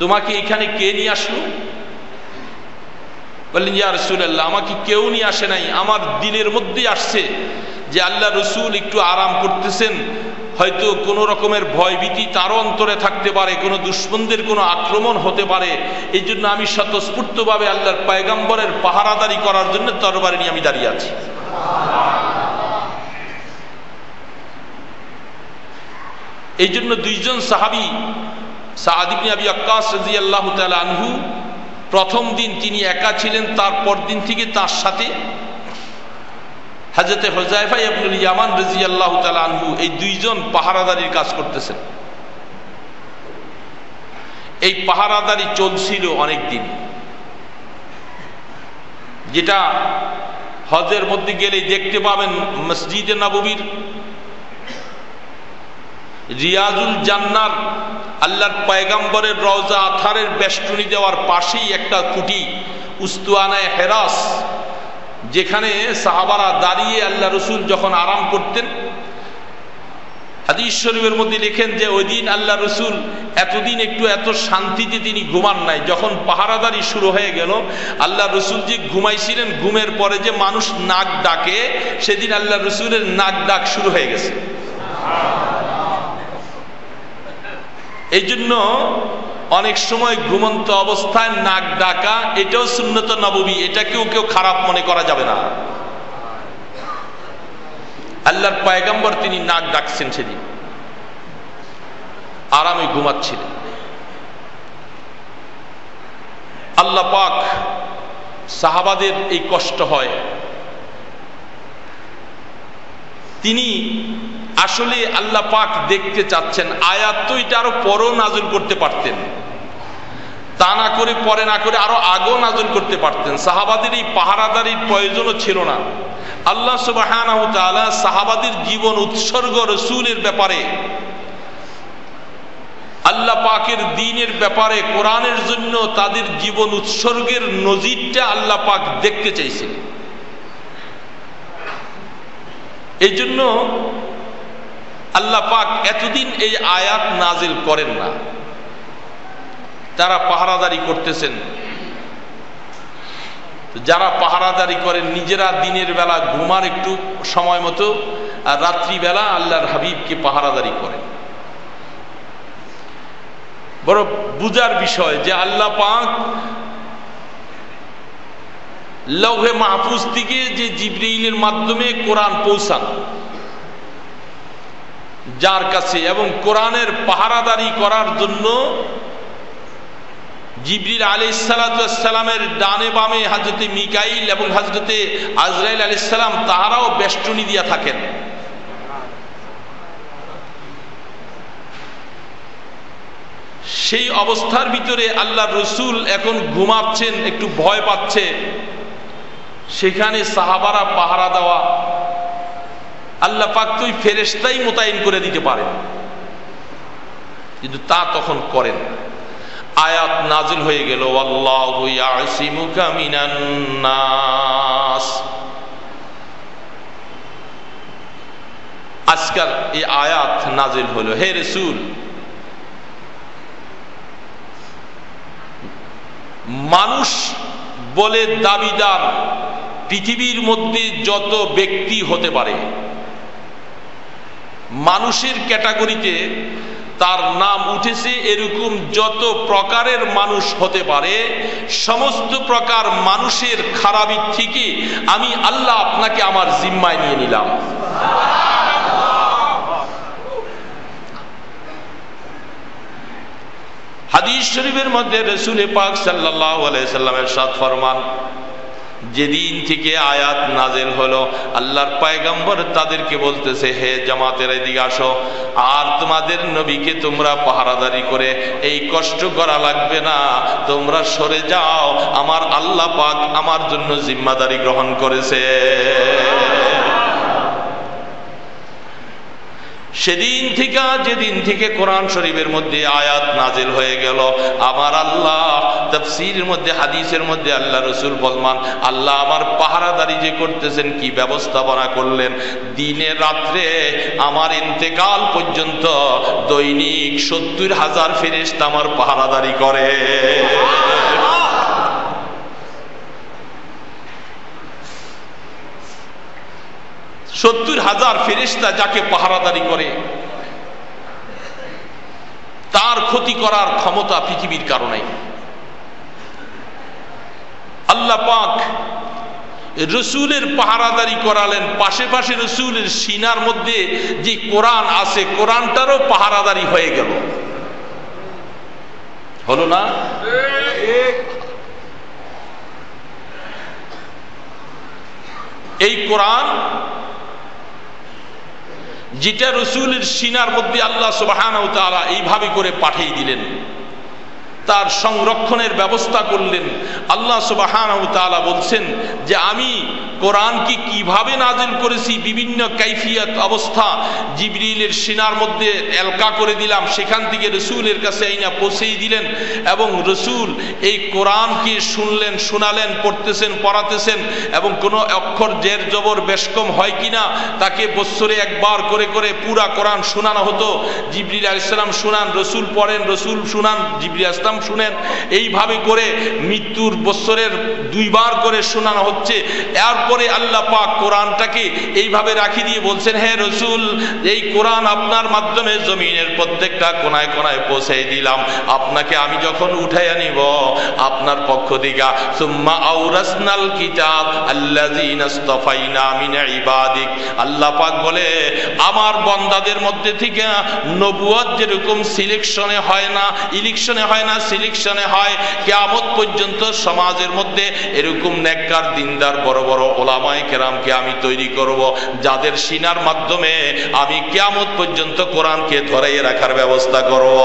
তোমাকে এখানে কে নিয়ে আসলো? বললেন, ইয়া রাসূলুল্লাহ, আমাকে কেউ নিয়ে আসে নাই, আমার দিলের মধ্যে আসছে যে আল্লাহ রাসূল একটু আরাম করতেছেন, হয়তো কোনো রকমের ভয়ভীতি তারও অন্তরে থাকতে পারে, কোনো দুশমনদের কোনো আক্রমণ হতে পারে, এই জন্য আমি স্বতঃস্ফূর্তভাবে আল্লাহর পয়গম্বরের পাহারাদারি করার জন্য তরবারি নিয়ে আমি দাঁড়িয়ে আছি। এই জন্য দুইজন সাহাবী, সাদ ইবনে আবি ওয়াক্কাস রাদিয়াল্লাহু তাআলা আনহু, প্রথম দিন তিনি একা ছিলেন, তারপর দিন থেকে তার সাথে হযরত হুযায়ফা ইবনুল ইয়ামান রাদিয়াল্লাহু তাআলা আনহু, এই দুইজন পাহারাদারির কাজ করতেছেন। এই পাহারাদারি চলছিল অনেক দিন, যেটা হজের মধ্যে গেলে দেখতে পাবেন। মসজিদে নববীর রিয়াজুল জান্নার আল্লাহর পয়গম্বরের রওজা আথারের বেষ্টনী দেওয়ার পাশেই একটা কুটি, উস্তুয়ানায়ে হেরাস, যেখানে সাহাবারা দাঁড়িয়ে আল্লাহ রসুল যখন আরাম করতেন। হাদিস শরীফের মধ্যে লেখেন যে ওই দিন আল্লাহ রসুল এতদিন একটু এত শান্তিতে তিনি ঘুমান নাই। যখন পাহারাদারি শুরু হয়ে গেল, আল্লাহ রসুল যে ঘুমাইছিলেন, ঘুমের পরে যে মানুষ নাক ডাকে, সেদিন আল্লাহ রসুলের নাক ডাক শুরু হয়ে গেছে। এই জন্য অনেক সময় ঘুমন্ত অবস্থায় নাক ডাকা এটাও সুন্নত নববী, এটাকেও কেউ খারাপ মনে করা যাবে না। আল্লাহর পয়গম্বর তিনি নাক ডাকছেন, সেদিন আরামে ঘুমাচ্ছিলেন। আল্লাহ পাক সাহাবাদের এই কষ্ট হয়, তিনি আসলে আল্লাহ পাক দেখতে চাচ্ছেন। আয়াত তো এটা আরো পরও নাযিল করতে পারতেন, তা না করে পরে না করে আরো আগেও নাযিল করতে পারতেন। সাহাবাদের এই পাহারাদারির প্রয়োজনও ছিল না। আল্লাহ সুবহানাহু ওয়া তাআলা সাহাবাদের জীবন উৎসর্গ রাসূলের ব্যাপারে, আল্লাহ পাকের দ্বীনের ব্যাপারে, কোরআনের জন্য তাদের জীবন উৎসর্গের নজিরটা আল্লাহ পাক দেখতে চাইছেন। এই জন্য আল্লাহ পাক এতদিন এই আয়াত নাজিল করেন না। তারা পাহারাদারি করতেছেন। যারা পাহারাদারি করেন নিজেরা দিনের বেলা ঘুমার একটু সময় মতো, আর রাত্রিবেলা আল্লাহর হাবিবকে পাহারাদারি করেন। বড় বুঝার বিষয় যে আল্লাহ পাক লৌহে মাহফুজ থেকে যে জিবরিলের মাধ্যমে কোরআন পৌঁছান যার কাছে, এবং কোরআনের পাহারাদারি করার জন্য জিবরিল আলাইহিস সালামের ডানে বামে হযরতে মিকাইল এবং হযরতে আজরাইল আলাইহিস সালাম তাহারাও বেষ্টনী দিয়া থাকেন। সেই অবস্থার ভিতরে আল্লাহ রসুল এখন ঘুমাচ্ছেন, একটু ভয় পাচ্ছে, সেখানে সাহাবারা পাহারা দেওয়া, আল্লাহ পাক তো ফেরেশতাই মোতায়েন করে দিতে পারেন, কিন্তু তা তখন করেন। আয়াত নাজিল হয়ে গেল, আল্লাহু ইয়াসিমুকা মিনান নাস। আজকাল এই আয়াত নাজিল হলো, হে রাসূল, মানুষ বলে দাবিদার পৃথিবীর মধ্যে যত ব্যক্তি হতে পারে, মানুষের ক্যাটাগরিতে তার নাম উঠেছে এরকম যত প্রকারের মানুষ হতে পারে, সমস্ত প্রকার মানুষের খারাপি থেকে আমি আল্লাহ আপনাকে আমার জিম্মায় নিয়ে নিলাম। হাদিস শরীফের মধ্যে রাসূল পাক সাল্লাল্লাহু আলাইহি সাল্লাম ইরশাদ ফরমান, যেদিন থেকে আয়াত নাজিল হলো, আল্লাহর পয়গম্বর তাদেরকে বলতেছে, হে জামাতের এদিকে আসো, আর তোমাদের নবীকে তোমরা পাহারাদারি করে এই কষ্ট করা লাগবে না, তোমরা সরে যাও, আমার আল্লাহ পাক আমার জন্য জিম্মাদারি গ্রহণ করেছে। সেদিন থেকে, যেদিন থেকে কোরআন শরীফের মধ্যে আয়াত নাজিল হয়ে গেল, আমার আল্লাহ তাফসীরের মধ্যে, হাদিসের মধ্যে আল্লাহ রাসূল বলমান, আল্লাহ আমার পাহারাদারি যে করতেছেন কি ব্যবস্থাপনা করলেন, দিনে রাত্রে আমার ইন্তেকাল পর্যন্ত দৈনিক ৭০,০০০ ফেরেশতা আমার পাহারাদারি করে। ৭০,০০০ ফেরেশতা যাকে পাহারাদারি করে, তার ক্ষতি করার ক্ষমতা পৃথিবীর কারো নাই। আল্লাহ পাক রসুলের পাহারাদারি করালেন, পাশে পাশে রসুলের সিনার মধ্যে যে কোরআন আছে, কোরআনটারও পাহারাদারি হয়ে গেল, হলো না? এই কোরআন যেটা রসুলের সিনার মধ্যে আল্লাহ সুবহানাহু ওয়া তাআলা এইভাবে করে পাঠিয়ে দিলেন, তার সংরক্ষণের ব্যবস্থা করলেন। আল্লাহ সুবহানাহু ওয়া তাআলা বলছেন যে আমি কোরআনকে কিভাবে নাজিল করেছি, বিভিন্ন কাইফিয়ত অবস্থা, জিবরিলের সিনার মধ্যে এলকা করে দিলাম, সেখান থেকে রসুলের কাছে আইনা পৌঁছেই দিলেন, এবং রসুল এই কোরআনকে শুনলেন, শোনালেন, পড়তেছেন, পড়াতেছেন, এবং কোনো অক্ষর জের জবর বেশকম হয় কিনা তাকে বৎসরে একবার করে করে পুরা কোরআন শোনানো হতো। জিবরিল আলাইহিস সালাম শুনান, রসুল পড়েন, রসুল শুনান, জিবরিল আলাইহিস সালাম শুনেন, এইভাবে করে মৃত্যুর বৎসরের 2 বার করে শোনানো হচ্ছে। এরপরে আল্লাহ পাক কোরআনটাকে এইভাবে রাখি দিয়ে বলছেন, হে রসুল, এই কোরআন আপনার মাধ্যমে জমিনের প্রত্যেকটা কোনায় কোনায় পৌঁছে দিলাম, আপনাকে আমি যখন উঠাইয়া নিব আপনার পক্ষ থেকে সুম্মা আওরাসনাল কিতাব আল্লাযীনা ইসতাফাইনা মিন ইবাদিক, আল্লাহ পাক বলে আমার বান্দাদের মধ্যে থেকে নবুয়ত যেরকম সিলেকশনে হয় না, ইলেকশনে হয় না, সিলেকশনে হয়, কিয়ামত পর্যন্ত সমাজের মধ্যে এরকম নেককার দিনদার বড় বড় ওলামায়ে কেরামকে আমি তৈরি করব, যাদের সিনার মাধ্যমে আমি কিয়ামত পর্যন্ত কোরআনকে ধরে রাখার ব্যবস্থা করব।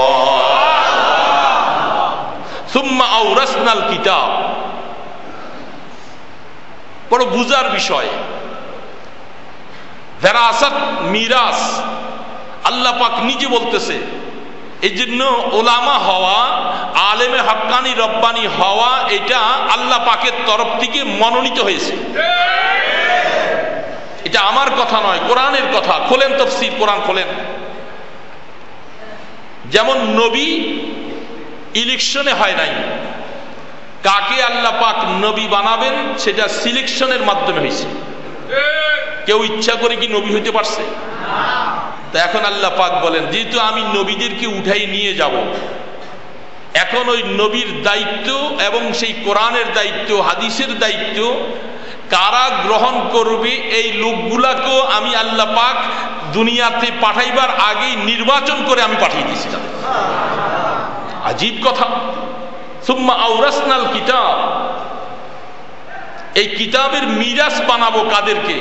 সুম্মা আওরাসনাল কিতাব, বড় বুঝার বিষয়। ফেরাসাত, মিরাস, আল্লাহ পাক নিজে বলতেছে। এই জন্য ওলামা হওয়া, আলেমে হাক্কানি রব্বানি হওয়া, এটা আল্লাহ পাকের তরফ থেকে মনোনীত হয়েছে। এটা আমার কথা নয়, কোরআনের কথা। খোলেন তাফসীর, কোরআন খোলেন। যেমন নবী ইলেকশনে হয় নাই, কাকে আল্লাহ পাক নবী বানাবেন সেটা সিলেকশনের মাধ্যমে হয়েছে। কেউ ইচ্ছা করে কি নবী হইতে পারছে? তা এখন আল্লাহ পাক বলেন, যেহেতু আমি নবীদেরকে উঠাই নিয়ে যাব, এখন ওই নবীর দায়িত্ব এবং সেই কোরআনের দায়িত্ব, হাদিসের দায়িত্ব কারা গ্রহণ করবে, এই লোকগুলাকেও আমি আল্লাহ পাক দুনিয়াতে পাঠাইবার আগেই নির্বাচন করে আমি পাঠিয়ে দিয়েছিলাম। আজীব কথা। সুম্মা আওরাসনাল কিতাব, এই কিতাবের মিরাস বানাবো কাদেরকে,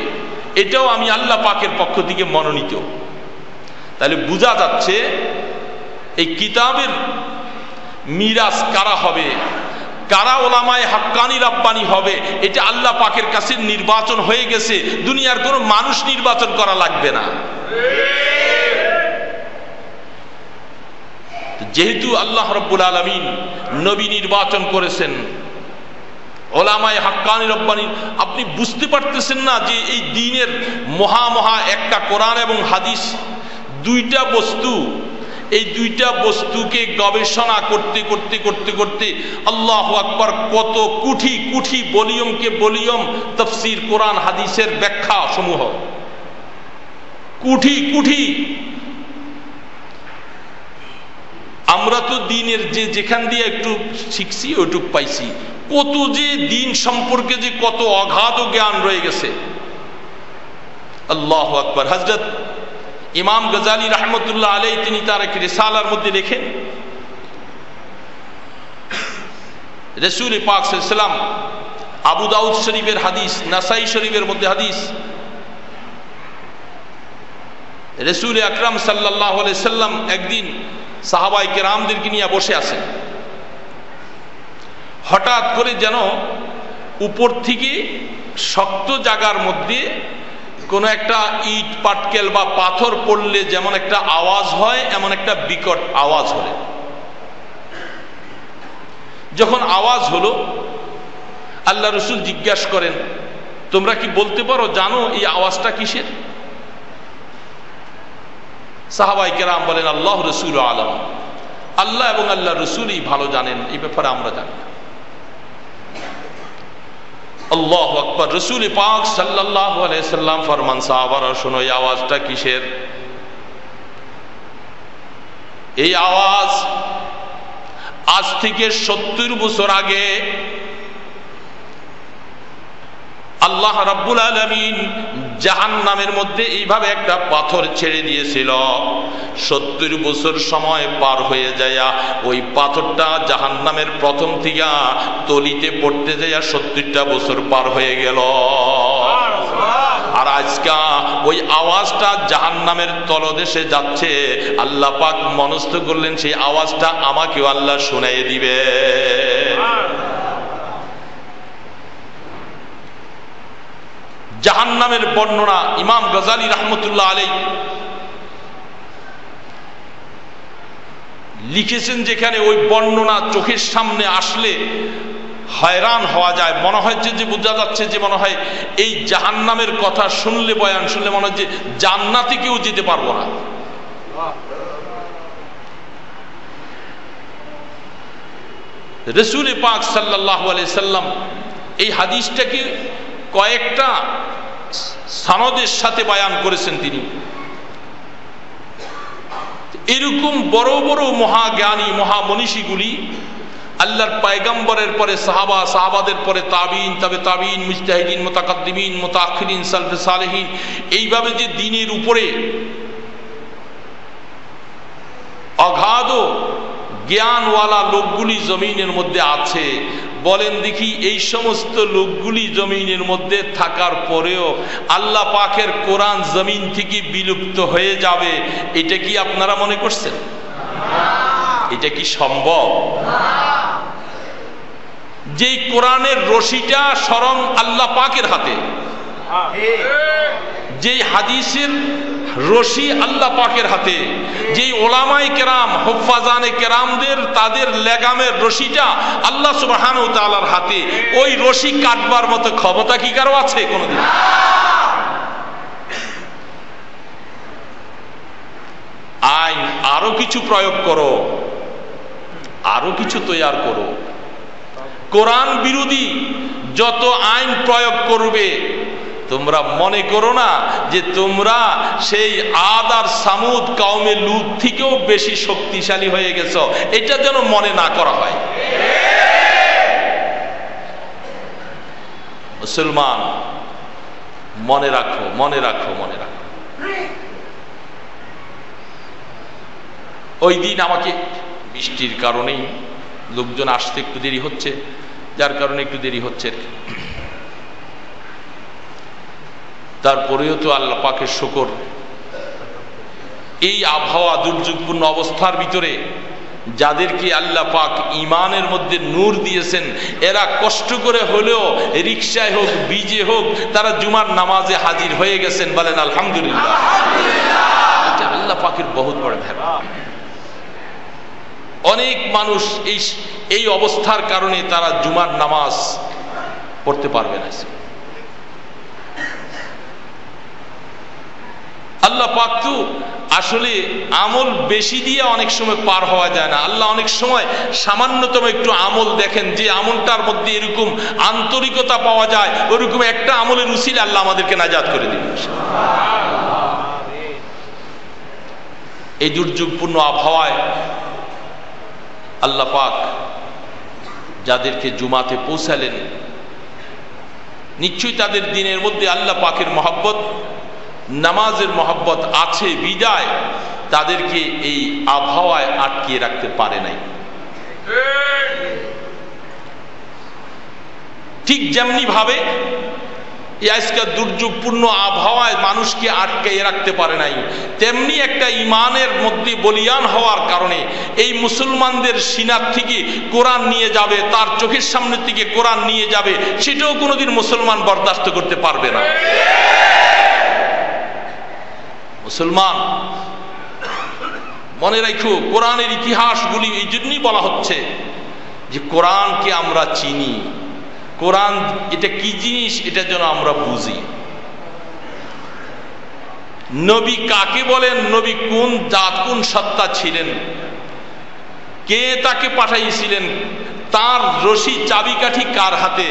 এটাও আমি আল্লাহ পাকের পক্ষ থেকে মনোনীত। তাহলে বোঝা যাচ্ছে এই কিতাবের মিরাস কারা হবে, কারা ওলামায়ে হাক্কানি রাব্বানি হবে, এটা আল্লাহ পাকের কাছে নির্বাচন হয়ে গেছে। দুনিয়ার কোনো মানুষ নির্বাচন করা লাগবে না। যেহেতু আল্লাহ রাব্বুল আলামিন নবী নির্বাচন করেছেন, ওলামায়ে হাক্কানি রব্বানি, আপনি বুঝতে পারতেছেন না যে এই দ্বীনের মহা একটা কোরআন এবং হাদিস, দুইটা বস্তু, এই দুইটা বস্তুকে গবেষণা করতে করতে করতে করতে আল্লাহু আকবার, কত কোটি কোটি ভলিউমকে ভলিউম তাফসীর, কোরআন হাদিসের ব্যাখ্যা সমূহ, কোটি কোটি। আমরা তো দ্বীনের যে যেখান দিয়ে একটু শিখছি ওইটুক পাইছি, কত যে দ্বীন সম্পর্কে যে কত অগাধ জ্ঞান রয়ে গেছে। আল্লাহু আকবার। হযরত ইমাম গজালি রাহমাতুল্লাহ আলাইহি তিনি তার এক রিসালার মধ্যে লেখেন, রাসূল পাক সাল্লাল্লাহু আলাইহি ওয়াসাল্লাম, আবু দাউদ শরীফের হাদিস, নাসাই শরীফের মধ্যে হাদিস, রাসূল আকরাম সাল্লাল্লাহু আলাইহি সাল্লাম একদিন সাহাবায়ে কেরামদেরকে নিয়ে বসে আছেন। হঠাৎ করে যেন উপর থেকে শক্ত জায়গার মধ্যে কোন একটা ইট পাটকেল বা পাথর পড়লে যেমন একটা আওয়াজ হয়, এমন একটা বিকট আওয়াজ হলো। যখন আওয়াজ হলো, আল্লাহ রসুল জিজ্ঞাসা করেন, তোমরা কি বলতে পারো, জানো এই আওয়াজটা কিসের? সাহাবায়ে কেরাম বলেন, আল্লাহ রসুল আলম, আল্লাহ এবং আল্লাহ রসুলই ভালো জানেন, এই ব্যাপারে আমরা জানি না। আল্লাহু আকবার। রাসূল পাক সাল্লাল্লাহু আলাইহি সাল্লাম ফরমান, সাহাবারা শোনো, এই আওয়াজটা কিসের? এই আওয়াজ আজ থেকে 70 বছর আগে আল্লাহ রাব্বুল আলামিন জাহান্নামের মধ্যে এইভাবে একটা পাথর ছেড়ে দিয়েছিল। 70 বছর সময় পার হয়ে যায়, ওই পাথরটা জাহান্নামের প্রথম থেকে তলিতে পড়তে যায় 70টা বছর পার হয়ে গেল। আর আজকে ওই আওয়াজটা জাহান্নামের তলদেশে যাচ্ছে। আল্লাহ পাক মনস্থ করলেন সেই আওয়াজটা আমাকেও আল্লাহ শুনাইয়ে দিবে। জাহান্নামের বর্ণনা ইমাম গজালি রহমতুল্লাহ আলাইহি লিখেছেন, যেখানে ওই বর্ণনা চোখের সামনে আসলে হয়রান হওয়া যায়। মনে হয় যে বোঝা যাচ্ছে যে মনে হয় এই জাহান্নামের কথা শুনলে, বয়ান শুনলে মনে হয় যে জান্নাতে কেউ যেতে পারবো না। রাসূল পাক সাল্লাল্লাহু আলাইহি সাল্লাম এই হাদিসটাকে কয়েকটা সনদের সাথে বয়ান করেছেন। তিনি এরকম বড় বড় মহাজ্ঞানী মহামনীষীগুলি আল্লাহর পয়গম্বরের পরে সাহাবা, সাহাবাদের পরে তাবিঈন, তবে তাবিঈন, মুজতাহিদিন, মুতাকাদ্দিমিন, মুতাআখিরিন, সালফে সালেহিন, এইভাবে যে দ্বীনের উপরে অগাধ জ্ঞানওয়ালা লোকগুলি জমিনের মধ্যে আছে, বলেন দেখি এই সমস্ত লোকগুলি জমিনের মধ্যে থাকার পরেও আল্লাহ পাকের কোরআন জমিন থেকে বিলুপ্ত হয়ে যাবে, এটা কি আপনারা মনে করছেন? এটা কি সম্ভব? যে কোরআনের রশিটা স্বয়ং আল্লাহ পাকের হাতে, যে হাদিসের রশি আল্লাহ পাকের হাতে, যে ওলামায়ে কেরাম, হুফাজানে কেরামদের তাদের লেগামের রশিটা আল্লাহ সুবহানাহু ওয়া তাআলার হাতে, ওই রশি কাটবার মতো ক্ষমতা কি কারো আছে কোনদিন? আইন আরো কিছু প্রয়োগ করো, আরো কিছু তৈয়ার করো, কোরআন বিরোধী যত আইন প্রয়োগ করবে, তোমরা মনে করো না যে তোমরা সেই আদ আর সামুদ কওমে লূত থেকেও বেশি শক্তিশালী হয়ে গেছো, এটা যেন মনে না করা হয়। মুসলমান মনে রাখো, মনে রাখো, মনে রাখো। ওই দিন আমাকে বৃষ্টির কারণেই লোকজন আসতে একটু দেরি হচ্ছে, যার কারণে একটু দেরি হচ্ছে। তারপরেও তো আল্লাহ পাকের শুকর, এই আবহাওয়া দুর্যোগপূর্ণ অবস্থার ভিতরে যাদেরকে আল্লাহ পাক ঈমানের মধ্যে নূর দিয়েছেন, এরা কষ্ট করে হলেও রিকশায় হোক, বিজে হোক, তারা জুমার নামাজে হাজির হয়ে গেছেন। বলেন আলহামদুলিল্লাহ। এটা আল্লাহ পাকের বহুত বড় মেহেরবানি। অনেক মানুষ এই অবস্থার কারণে তারা জুমার নামাজ পড়তে পারবে না। আল্লাহ পাক তো আসলে আমল বেশি দিয়ে অনেক সময় পার হওয়া যায় না। আল্লাহ অনেক সময় সামান্যতম একটু আমল দেখেন, যে আমলটার মধ্যে এরকম আন্তরিকতা পাওয়া যায়, ওরকম একটা আমলের উসিলা আল্লাহ আমাদেরকে নাজাত করে দিবেন। এই দুর্যোগপূর্ণ আবহাওয়ায় আল্লাহ পাক যাদেরকে জুমাতে পৌঁছালেন, নিশ্চয়ই তাদের দিনের মধ্যে আল্লাহ পাকের মহব্বত, নামাজের মহব্বত আছে বিদায় তাদেরকে এই আবহাওয়ায় আটকিয়ে রাখতে পারে নাই। ঠিক যেমনি ভাবে এই আজকের দুর্যোগপূর্ণ আবহাওয়ায় মানুষকে আটকিয়ে রাখতে পারে নাই, তেমনি একটা ঈমানের মধ্যে বলিয়ান হওয়ার কারণে এই মুসলমানদের সিনার থেকে কোরআন নিয়ে যাবে, তার চোখের সামনে থেকে কোরআন নিয়ে যাবে, সেটাও কোনোদিন মুসলমান বরদাস্ত করতে পারবে না। মুসলমান মনে রাখো, কোরআনের ইতিহাসগুলি এই জন্যই বলা হচ্ছে যে কোরআনকে আমরা চিনি, কোরআন এটা কি জিনিস এটা যেন আমরা বুঝি। নবী কাকে বলেন, নবী কোন জাত, কোন সত্তা ছিলেন, কে তাকে পাঠাইছিলেন, তার রশি চাবিকাঠি কার হাতে,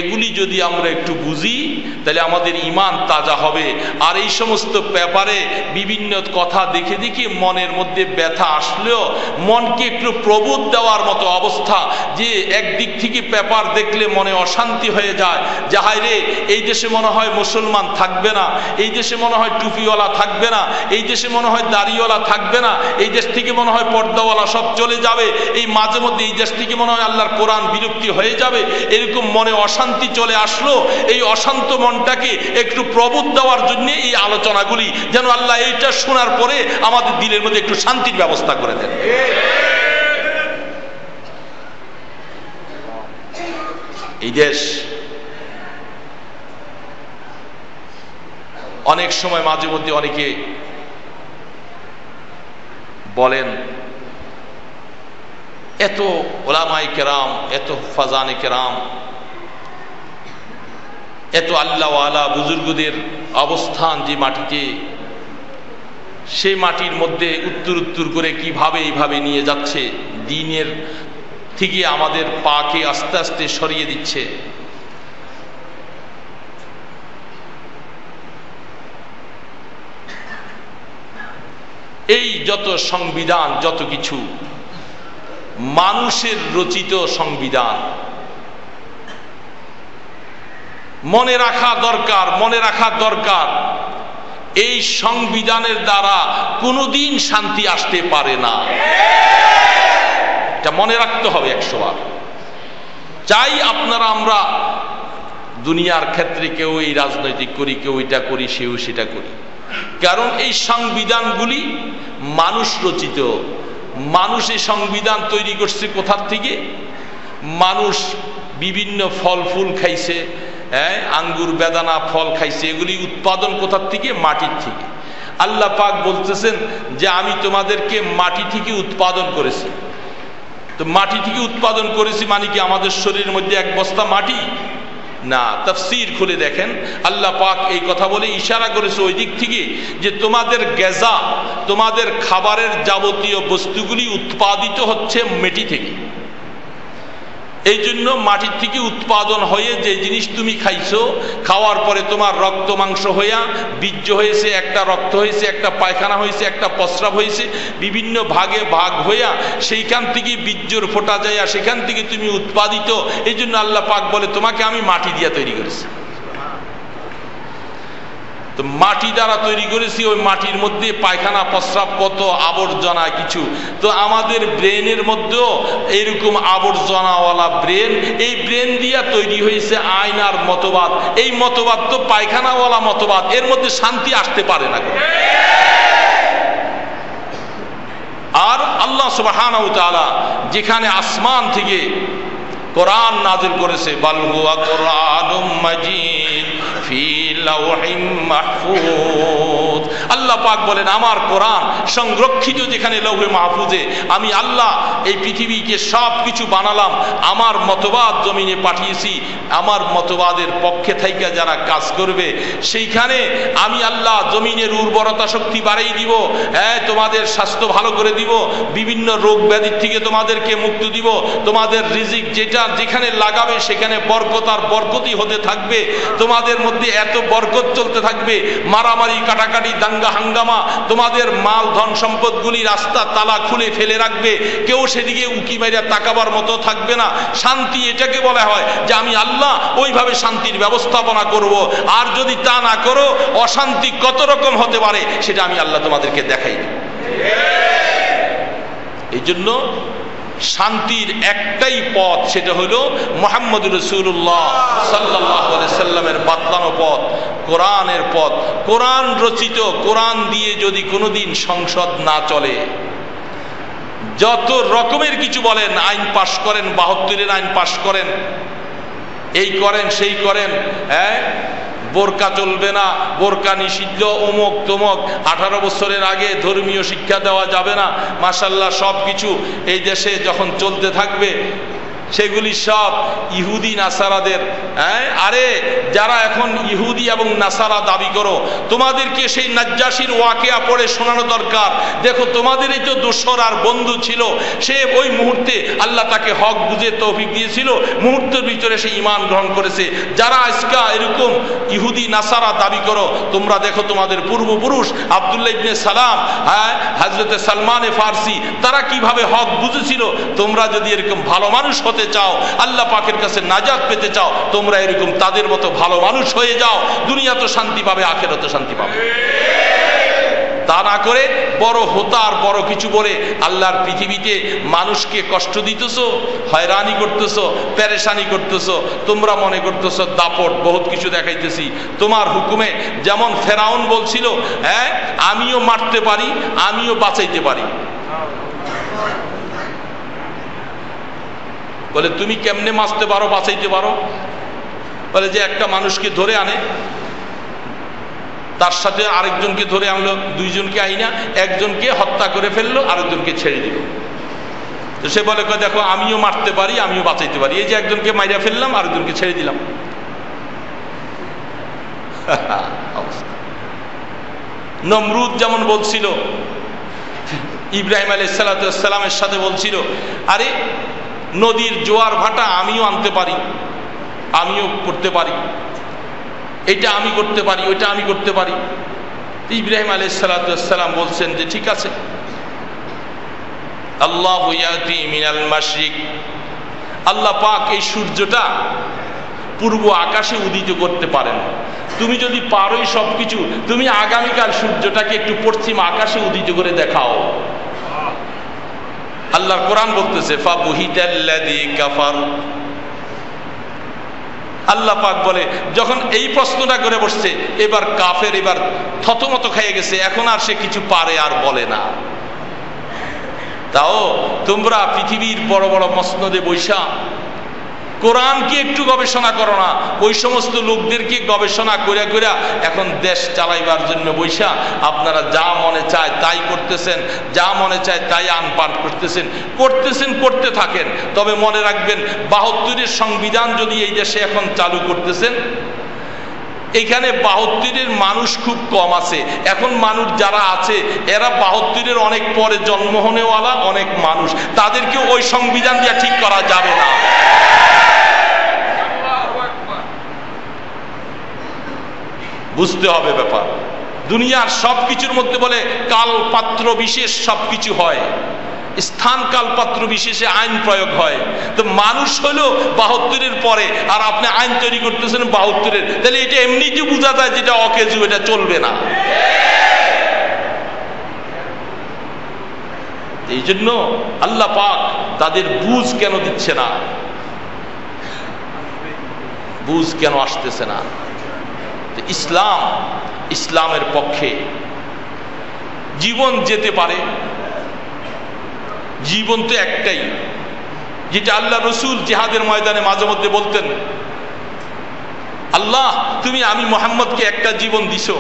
এগুলি যদি আমরা একটু বুঝি তাহলে আমাদের ঈমান তাজা হবে। আর এই সমস্ত ব্যাপারে বিভিন্ন কথা দেখে দেখে মনের মধ্যে ব্যথা আসলেও মনকে একটু প্রবোধ দেওয়ার মতো অবস্থা, যে একদিক থেকে পেপার দেখলে মনে অশান্তি হয়ে যায়, যে হায় রে এই দেশে মনে হয় মুসলমান থাকবে না, এই দেশে মনে হয় টুপিওয়ালা থাকবে না, এই দেশে মনে হয় দাড়িওয়ালা থাকবে না, এই দেশ থেকে মনে হয় পর্দাওয়ালা সব চলে যাবে, এই মাঝে মধ্যে এই দেশ থেকে মনে হয় আল্লাহর কোরআন বিলুপ্তি হয়ে যাবে, এরকম মনে অশান্তি চলে আসলো। এই অশান্ত মনটাকে একটু প্রবোধ দেওয়ার জন্য এই আলোচনাগুলি, যেন আল্লাহ এইটা শোনার পরে আমাদের দিলের মধ্যে একটু শান্তির ব্যবস্থা করে দেন। এই দেশ অনেক সময় মাঝে মধ্যে অনেকে বলেন, এত ওলামায়ে কেরাম, এত ফাজানে কেরাম, এত আল্লাহওয়ালা বুজুর্গদের অবস্থান যে মাটিতে, সেই মাটির মধ্যে উত্তর উত্তর করে কিভাবে এইভাবে নিয়ে যাচ্ছে, দ্বীনের থেকে আমাদের পাকে আস্তে আস্তে সরিয়ে দিচ্ছে। এই যত সংবিধান, যত কিছু মানুষের রচিত সংবিধান, মনে রাখা দরকার, মনে রাখা দরকার, এই সংবিধানের দ্বারা কোনোদিন শান্তি আসতে পারে না। এটা মনে রাখতে হবে 100 বার। চাই আপনারা আমরা দুনিয়ার ক্ষেত্রে কেউ এই রাজনৈতিক করি, কেউ এটা করি, সেও সেটা করি, কারণ এই সংবিধানগুলি মানুষ রচিত। মানুষ এই সংবিধান তৈরি করছে কোথার থেকে? মানুষ বিভিন্ন ফল ফুল খাইছে, আঙ্গুর বেদানা ফল খাইছে, এগুলি উৎপাদন কোথার থেকে? মাটির থেকে। আল্লাহ পাক বলতেছেন যে আমি তোমাদেরকে মাটি থেকে উৎপাদন করেছি। তো মাটি থেকে উৎপাদন করেছি মানে কি আমাদের শরীরের মধ্যে এক বস্তা মাটি? না, তাফসীর খুলে দেখেন, আল্লাহ পাক এই কথা বলে ইশারা করেছে ওই দিক থেকে যে তোমাদের গেজা, তোমাদের খাবারের যাবতীয় বস্তুগুলি উৎপাদিত হচ্ছে মাটি থেকে। এই জন্য মাটির থেকে উৎপাদন হয়ে যে জিনিস তুমি খাইছো, খাওয়ার পরে তোমার রক্ত মাংস হইয়া বীর্য হয়েছে, একটা রক্ত হয়েছে, একটা পায়খানা হয়েছে, একটা প্রস্রাব হয়েছে, বিভিন্ন ভাগে ভাগ হইয়া সেইখান থেকে বীর্যর ফোটা যায়, সেখান থেকে তুমি উৎপাদিত। এই জন্য আল্লাহ পাক বলে তোমাকে আমি মাটি দিয়া তৈরি করেছি। তো মাটি দ্বারা তৈরি করেছি, ওই মাটির মধ্যে পায়খানা প্রস্রাব কত আবর্জনা কিছু। তো আমাদের ব্রেনের মধ্যেও এইরকম আবর্জনাওয়ালা ব্রেন, এই ব্রেন দিয়া তৈরি হয়েছে আয়নার মতবাদ। এই মতবাদ তো পায়খানাওয়ালা মতবাদ, এর মধ্যে শান্তি আসতে পারে না। আর আল্লাহ সুবহানাহু ওয়া তাআলা যেখানে আসমান থেকে কোরআন নাযিল করেছে, বাল হুয়া কুরআনুম মাজিদ ফি লাওহিম মাহফুজ, আল্লাহ পাক বলেন আমার কোরআন সংরক্ষিত যেখানে লৌহে মাহফুজে। আমি আল্লাহ এই পৃথিবীকে সব কিছু বানালাম, আমার মতবাদ জমিনে পাঠিয়েছি। আমার মতবাদের পক্ষে থেকে যারা কাজ করবে, সেইখানে আমি আল্লাহ জমিনের উর্বরতা শক্তি বাড়িয়ে দিব, তোমাদের স্বাস্থ্য ভালো করে দিব, বিভিন্ন রোগ ব্যাধির থেকে তোমাদেরকে মুক্তি দিব, তোমাদের রিজিক যেটা যেখানে লাগাবে সেখানে বরকত আর বরকতই হতে থাকবে। তোমাদের মধ্যে এত বরকত চলতে থাকবে, মারামারি কাটাকাটি দাঙ্গা হাঙ্গামা, তোমাদের মাল ধন সম্পদগুলি রাস্তা তালা খুলে ফেলে রাখবে, কেউ সেদিকে উকি মাইরা তাকাবার মতো থাকবে না। শান্তি এটাকে বলা হয় যে আমি আল্লাহ ওইভাবে শান্তির ব্যবস্থাপনা করব। আর যদি তা না করো, অশান্তি কত রকম হতে পারে সেটা আমি আল্লাহ তোমাদেরকে দেখাই দেব। এই জন্য শান্তির একটাই পথ, সেটা হলো মুহাম্মদুর রাসূলুল্লাহ সাল্লাল্লাহু আলাইহি সাল্লামের বাতলানো পথ, কোরআনের পথ। কোরআন রচিত, কোরআন দিয়ে যদি কোনোদিন সংসদ না চলে, যত রকমের কিছু বলেন, আইন পাশ করেন, ৭২-এর আইন পাশ করেন, এই করেন সেই করেন, বোরকা চলবে না, বোরকা নিষিদ্ধ, অমুক তমুক, ১৮ বছরের আগে ধর্মীয় শিক্ষা দেওয়া যাবে না, মাশাআল্লাহ সব কিছু এই দেশে যখন চলতে থাকবে, সেগুলি সব ইহুদি নাসারাদের। আরে যারা এখন ইহুদি এবং নাসারা দাবি করো, তোমাদেরকে সেই নাজ্জাশীর ওয়াকিয়া পড়ে শোনানো দরকার। দেখো তোমাদেরই তো দোসর আর বন্ধু ছিল, সে ওই মুহূর্তে আল্লাহ তাকে হক বুঝে তৌফিক দিয়েছিল, মুহূর্তের ভিতরে সে ঈমান গ্রহণ করেছে। যারা আজকে এরকম ইহুদি নাসারা দাবি করো, তোমরা দেখো তোমাদের পূর্বপুরুষ আব্দুল্লাহ ইবনে সালাম, হযরতে সালমানে ফারসি, তারা কিভাবে হক বুঝেছিল। তোমরা যদি এরকম ভালো মানুষ হতে চাও, আল্লাহ পাকের কাছে নাজাত পেতে চাও, তোমরা এরকম তাদের মতো ভালো মানুষ হয়ে যাও, দুনিয়া তো শান্তি পাবে, আখিরাতে শান্তি পাবে। তা না করে বড় হোতার বড় কিছু বলে আল্লাহর পৃথিবীতে মানুষকে কষ্ট দিতেছো, হয়রানি করতেছো, পেরেশানি করতেছো। তোমরা মনে করতেছো দাপট, বহুত কিছু দেখাইতেছি তোমার হুকুমে। যেমন ফেরাউন বলছিল, আমিও মারতে পারি, আমিও বাঁচাইতে পারি। বলে তুমি কেমনে মারতে পারো, বাঁচাইতে পারো? বলে যে একটা মানুষকে ধরে আনে, তার সাথে আরেকজনকে ধরে আনলো, দুইজনকে আইনা একজনকে হত্যা করে ফেললো, আরেকজনকে ছেড়ে দিল। তো সে বলে দেখো আমিও মারতে পারি, আমিও বাঁচাইতে পারি, এই যে একজনকে মাইরা ফেললাম, আরেকজনকে ছেড়ে দিলাম। নমরুদ যেমন বলছিল, ইব্রাহিম আলাইহিস সালামের সাথে বলছিল, আরে নদীর জোয়ার ভাটা আমিও আনতে পারি, আমিও করতে পারি, এটা আমি করতে পারি, ওইটা আমি করতে পারি। ইব্রাহিম আলাইহিস সালাম বলছেন যে ঠিক আছে, আল্লাহু ইয়াতি মিনাল মাশরিক, আল্লাহ পাক এই সূর্যটা পূর্ব আকাশে উদিত করতে পারেন। তুমি যদি পারোই সবকিছু, তুমি আগামীকাল সূর্যটাকে একটু পশ্চিম আকাশে উদিত করে দেখাও। আল্লাহর কোরআন বলতেছে ফাবুহিতাল্লাযী কাফার। আল্লাহ পাক বলে যখন এই প্রশ্নটা করে বসছে, এবার কাফের এবার থতমত খেয়ে গেছে, এখন আর সে কিছু পারে আর বলে না। তাও তোমরা পৃথিবীর বড় বড় মসনদে বৈশা কোরআনকে একটু গবেষণা করো না, ওই সমস্ত লোকদেরকে গবেষণা করে করে এখন দেশ চালাইবার জন্য বৈশা আপনারা যা মনে চায় তাই করতেছেন, যা মনে চায় তাই আনপান করতেছেন, করতে থাকেন। তবে মনে রাখবেন ৭২-এর সংবিধান যদি এই দেশে এখন চালু করতেছেন, এখানে ৭২-এর মানুষ খুব কম আছে। এখন মানুষ যারা আছে এরা ৭২-এর অনেক পরে জন্ম হনেওয়ালা অনেক মানুষ, তাদেরকে ওই সংবিধান দিয়ে ঠিক করা যাবে না। বুঝতে হবে ব্যাপার। দুনিয়ার সবকিছুর মধ্যে বলে কাল পাত্র বিশেষ সবকিছু হয়, স্থান কাল পাত্র বিশেষে আইন প্রয়োগ হয়। তো মানুষ হলো ৭২-এর পরে, আর আপনি আইন তৈরি করতেছেন ৭২-এর, তাহলে এটা এমনিতে বোঝা যায় যেটা অকেজু, এটা চলবে না। এই জন্য আল্লাহ পাক তাদের বুঝ কেন দিচ্ছে না, বুঝ কেন আসতেছে না? ইসলামের পক্ষে জীবন যেতে পারে, জীবন তো একটাই, যেটা আল্লাহ রসুল জিহাদের ময়দানে মাঝে মধ্যে বলতেন, আল্লাহ তুমি আমি মুহাম্মদকে একটা জীবন দিছো,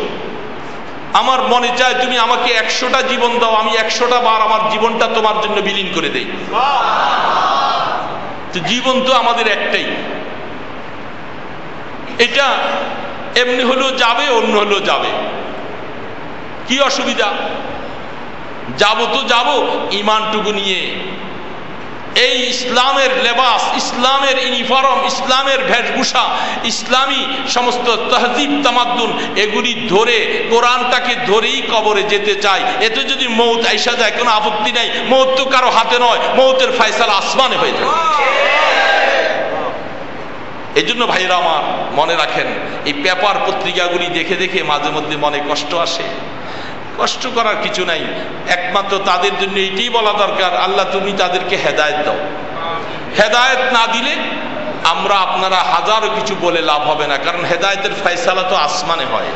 আমার মনে চায় তুমি আমাকে ১০০টা জীবন দাও, আমি ১০০টা বার আমার জীবনটা তোমার জন্য বিলীন করে দেই। তো জীবন তো আমাদের একটাই, এটা এমনি হলেও যাবে, অন্য হলেও যাবে, কি অসুবিধা? যাবো তো যাবো ইমানটুকু নিয়ে। এই ইসলামের লেবাস, ইসলামের ইউনিফর্ম, ইসলামের বেশভূষা, ইসলামী সমস্ত তহজিব তামাদ্দুন এগুলি ধরে কোরআনটাকে ধরেই কবরে যেতে চাই। এতে যদি মৌত আইসা যায় কোনো আপত্তি নাই, মৌত তো কারো হাতে নয়, মৌতের ফয়সালা আসমানে হয়ে যায়। এই জন্য ভাইরা আমার মনে রাখেন, এই পেপার পত্রিকাগুলি দেখে দেখে মাঝে মধ্যে মনে কষ্ট আসে। কষ্ট করার কিছু নাই, একমাত্র তাদের জন্য এইটাই বলা দরকার, আল্লাহ তুমি তাদেরকে হেদায়েত দাও। হেদায়েত না দিলে আমরা আপনারা হাজারো কিছু বলে লাভ হবে না, কারণ হেদায়েতের ফয়সালা তো আসমানে হয়।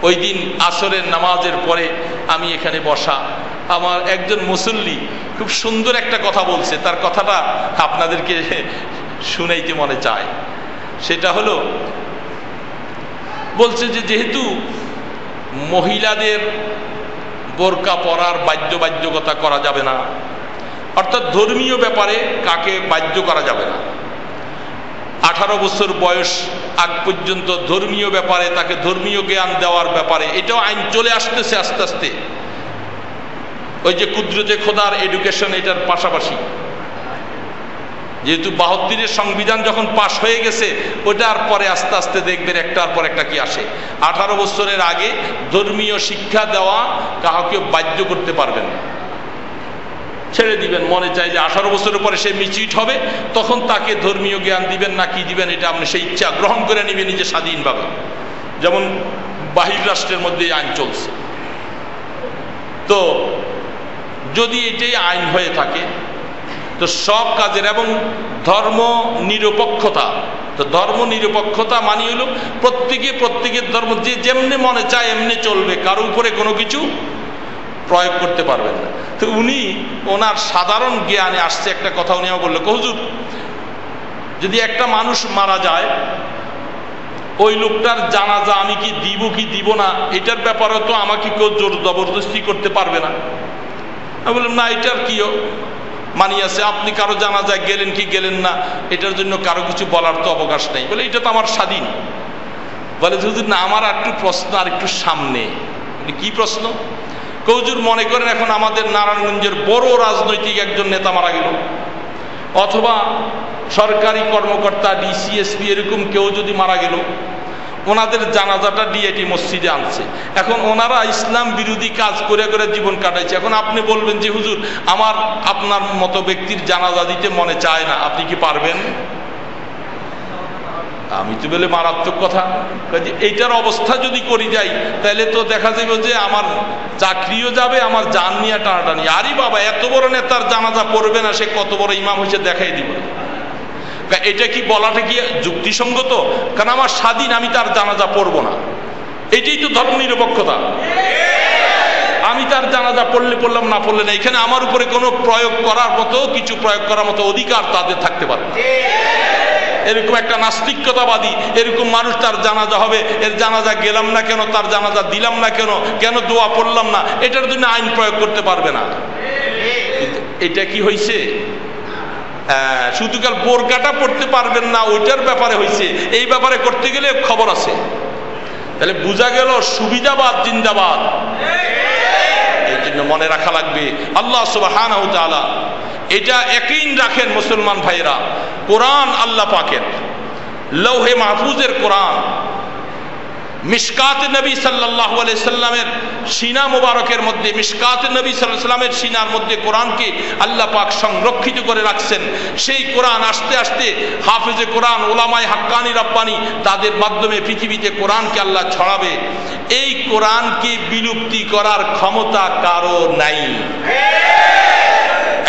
ওই দিন আসরের নামাজের পরে আমি এখানে বসা, আমার একজন মুসল্লি খুব সুন্দর একটা কথা বলছে, তার কথাটা আপনাদেরকে শুনাইতে মনে চায়। সেটা হলো, বলছে যে যেহেতু মহিলাদের বোরকা পরার বাধ্যবাধকতা করা যাবে না, অর্থাৎ ধর্মীয় ব্যাপারে কাকে বাধ্য করা যাবে না, 18 বছর বয়স আগ পর্যন্ত ধর্মীয় ব্যাপারে তাকে ধর্মীয় জ্ঞান দেওয়ার ব্যাপারে এটাও আইন চলে আসতেছে আস্তে আস্তে। ওই যে কুদরতে খোদার এডুকেশন, এটার পাশাপাশি যেহেতু ৭২-এর সংবিধান যখন পাশ হয়ে গেছে, ওটার পরে আস্তে আস্তে দেখবেন একটার পর একটা কি আসে। 18 বছরের আগে ধর্মীয় শিক্ষা দেওয়া কাউকে বাধ্য করতে পারবেন না, ছেড়ে দিবেন। মনে চাই যে 18 বছরের পরে সে মিচিট হবে, তখন তাকে ধর্মীয় জ্ঞান দিবেন না কি দিবেন, এটা আপনি সেই ইচ্ছা গ্রহণ করে নিবেন নিজে স্বাধীনভাবে, যেমন বাহির রাষ্ট্রের মধ্যে আইন চলছে। তো যদি এটাই আইন হয়ে থাকে তো সব কাজের, এবং ধর্ম নিরপেক্ষতা, তো ধর্ম নিরপেক্ষতা মানি হলো প্রত্যেকের ধর্ম যে যেমনি মনে চায় এমনি চলবে, কারো উপরে কোনো কিছু প্রয়োগ করতে পারবেন না। তো উনি ওনার সাধারণ জ্ঞানে আসছে একটা কথা, উনি বললো, হুজুর যদি একটা মানুষ মারা যায় ওই লোকটার জানাজা আমি কি দিব না এটার ব্যাপারে তো আমাকে কেউ জোর জবরদস্তি করতে পারবে না। আমি বললাম না, এটার কিও মানি আছে, আপনি কারো জানাজায় গেলেন কি গেলেন না এটার জন্য কারো কিছু বলার তো অবকাশ নেই। বলে এটা তো আমার স্বাধীন। বলে হুজুর না, আমার একটু প্রশ্ন আর একটু সামনে। কি প্রশ্ন? হুজুর মনে করেন এখন আমাদের নারায়ণগঞ্জের বড় রাজনৈতিক একজন নেতা মারা গেল, অথবা সরকারি কর্মকর্তা ডিসিএসপি এরকম কেউ যদি মারা গেল, ওনাদের জানাজাটা ডিএটি মসজিদে আনছে, এখন ওনারা ইসলাম বিরোধী কাজ করে করে জীবন কাটাইছে। এখন আপনি বলবেন যে হুজুর আমার আপনার মতো ব্যক্তির জানাজা দিতে মনে চায় না, আপনি কি পারবেন? আমি তো বলে মারাত্মক কথা। এইটার অবস্থা যদি করি যাই তাহলে তো দেখা যাবে যে আমার চাকরিও যাবে, আমার জান নিয়ে টানাটানি। আরে বাবা, এত বড় নেতার জানাজা পড়বে না, সে কত বড় ইমাম হয়েছে দেখাই দিব। এটা কি বলাটা কি যুক্তিসঙ্গত? কারণ আমার স্বাধীন, আমি তার জানাজা পড়বো না। এটাই তো ধর্মনিরপেক্ষতা। আমি তার জানাজা পড়লে পড়লাম, না পড়লে না। এখানে আমার উপরে কোনো প্রয়োগ করার মতো কিছু প্রয়োগ করার মতো অধিকার তাদের থাকতে পারে। এরকম একটা নাস্তিকতাবাদী এরকম মানুষ, তার জানাজা হবে, এর জানাজা গেলাম না কেন, তার জানাজা দিলাম না কেন, কেন দোয়া পড়লাম না, এটার জন্য আইন প্রয়োগ করতে পারবে না। এটা কি হয়েছে? শুধু কাল বোরকাটা পড়তে পারবেন না ওইটার ব্যাপারে হয়েছে, এই ব্যাপারে করতে গেলে খবর আছে। তাহলে বোঝা গেল সুবিধাবাদ জিন্দাবাদ। এই জন্য মনে রাখা লাগবে আল্লাহ সুবহানাহু ওয়া তাআলা এটা ইয়াকিন রাখেন মুসলমান ভাইরা, কোরআন আল্লাহ পাকের, লৌহে মাহফুজের কোরআন, মিশকাত নবী সাল্লাল্লাহু আলাইহি সাল্লামের সিনা মুবারকের মধ্যে, মিশকাত নবী সাল্লাল্লাহু আলাইহি সাল্লামের সিনার মধ্যে কোরআনকে আল্লাহ পাক সংরক্ষিত করে রাখছেন। সেই কোরআন আস্তে আস্তে হাফেজে কোরআন, ওলামায়ে হাক্কানি রাব্বানি তাদের মাধ্যমে পৃথিবীতে কোরআনকে আল্লাহ ছড়াবে। এই কোরআনকে বিলুপ্তি করার ক্ষমতা কারো নাই।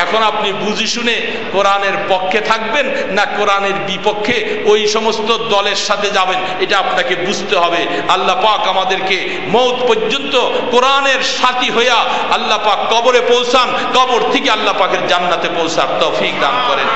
এখন আপনি বুঝি শুনে কোরআনের পক্ষে থাকবেন না কোরআনের বিপক্ষে ওই সমস্ত দলের সাথে যাবেন, এটা আপনাকে বুঝতে হবে। আল্লাহ পাক আমাদেরকে মওত পর্যন্ত কোরআনের সাথী হইয়া আল্লাহ পাক কবরে পৌঁছান, কবর থেকে আল্লাহ পাকের জান্নাতে পৌঁছার তৌফিক দান করেন।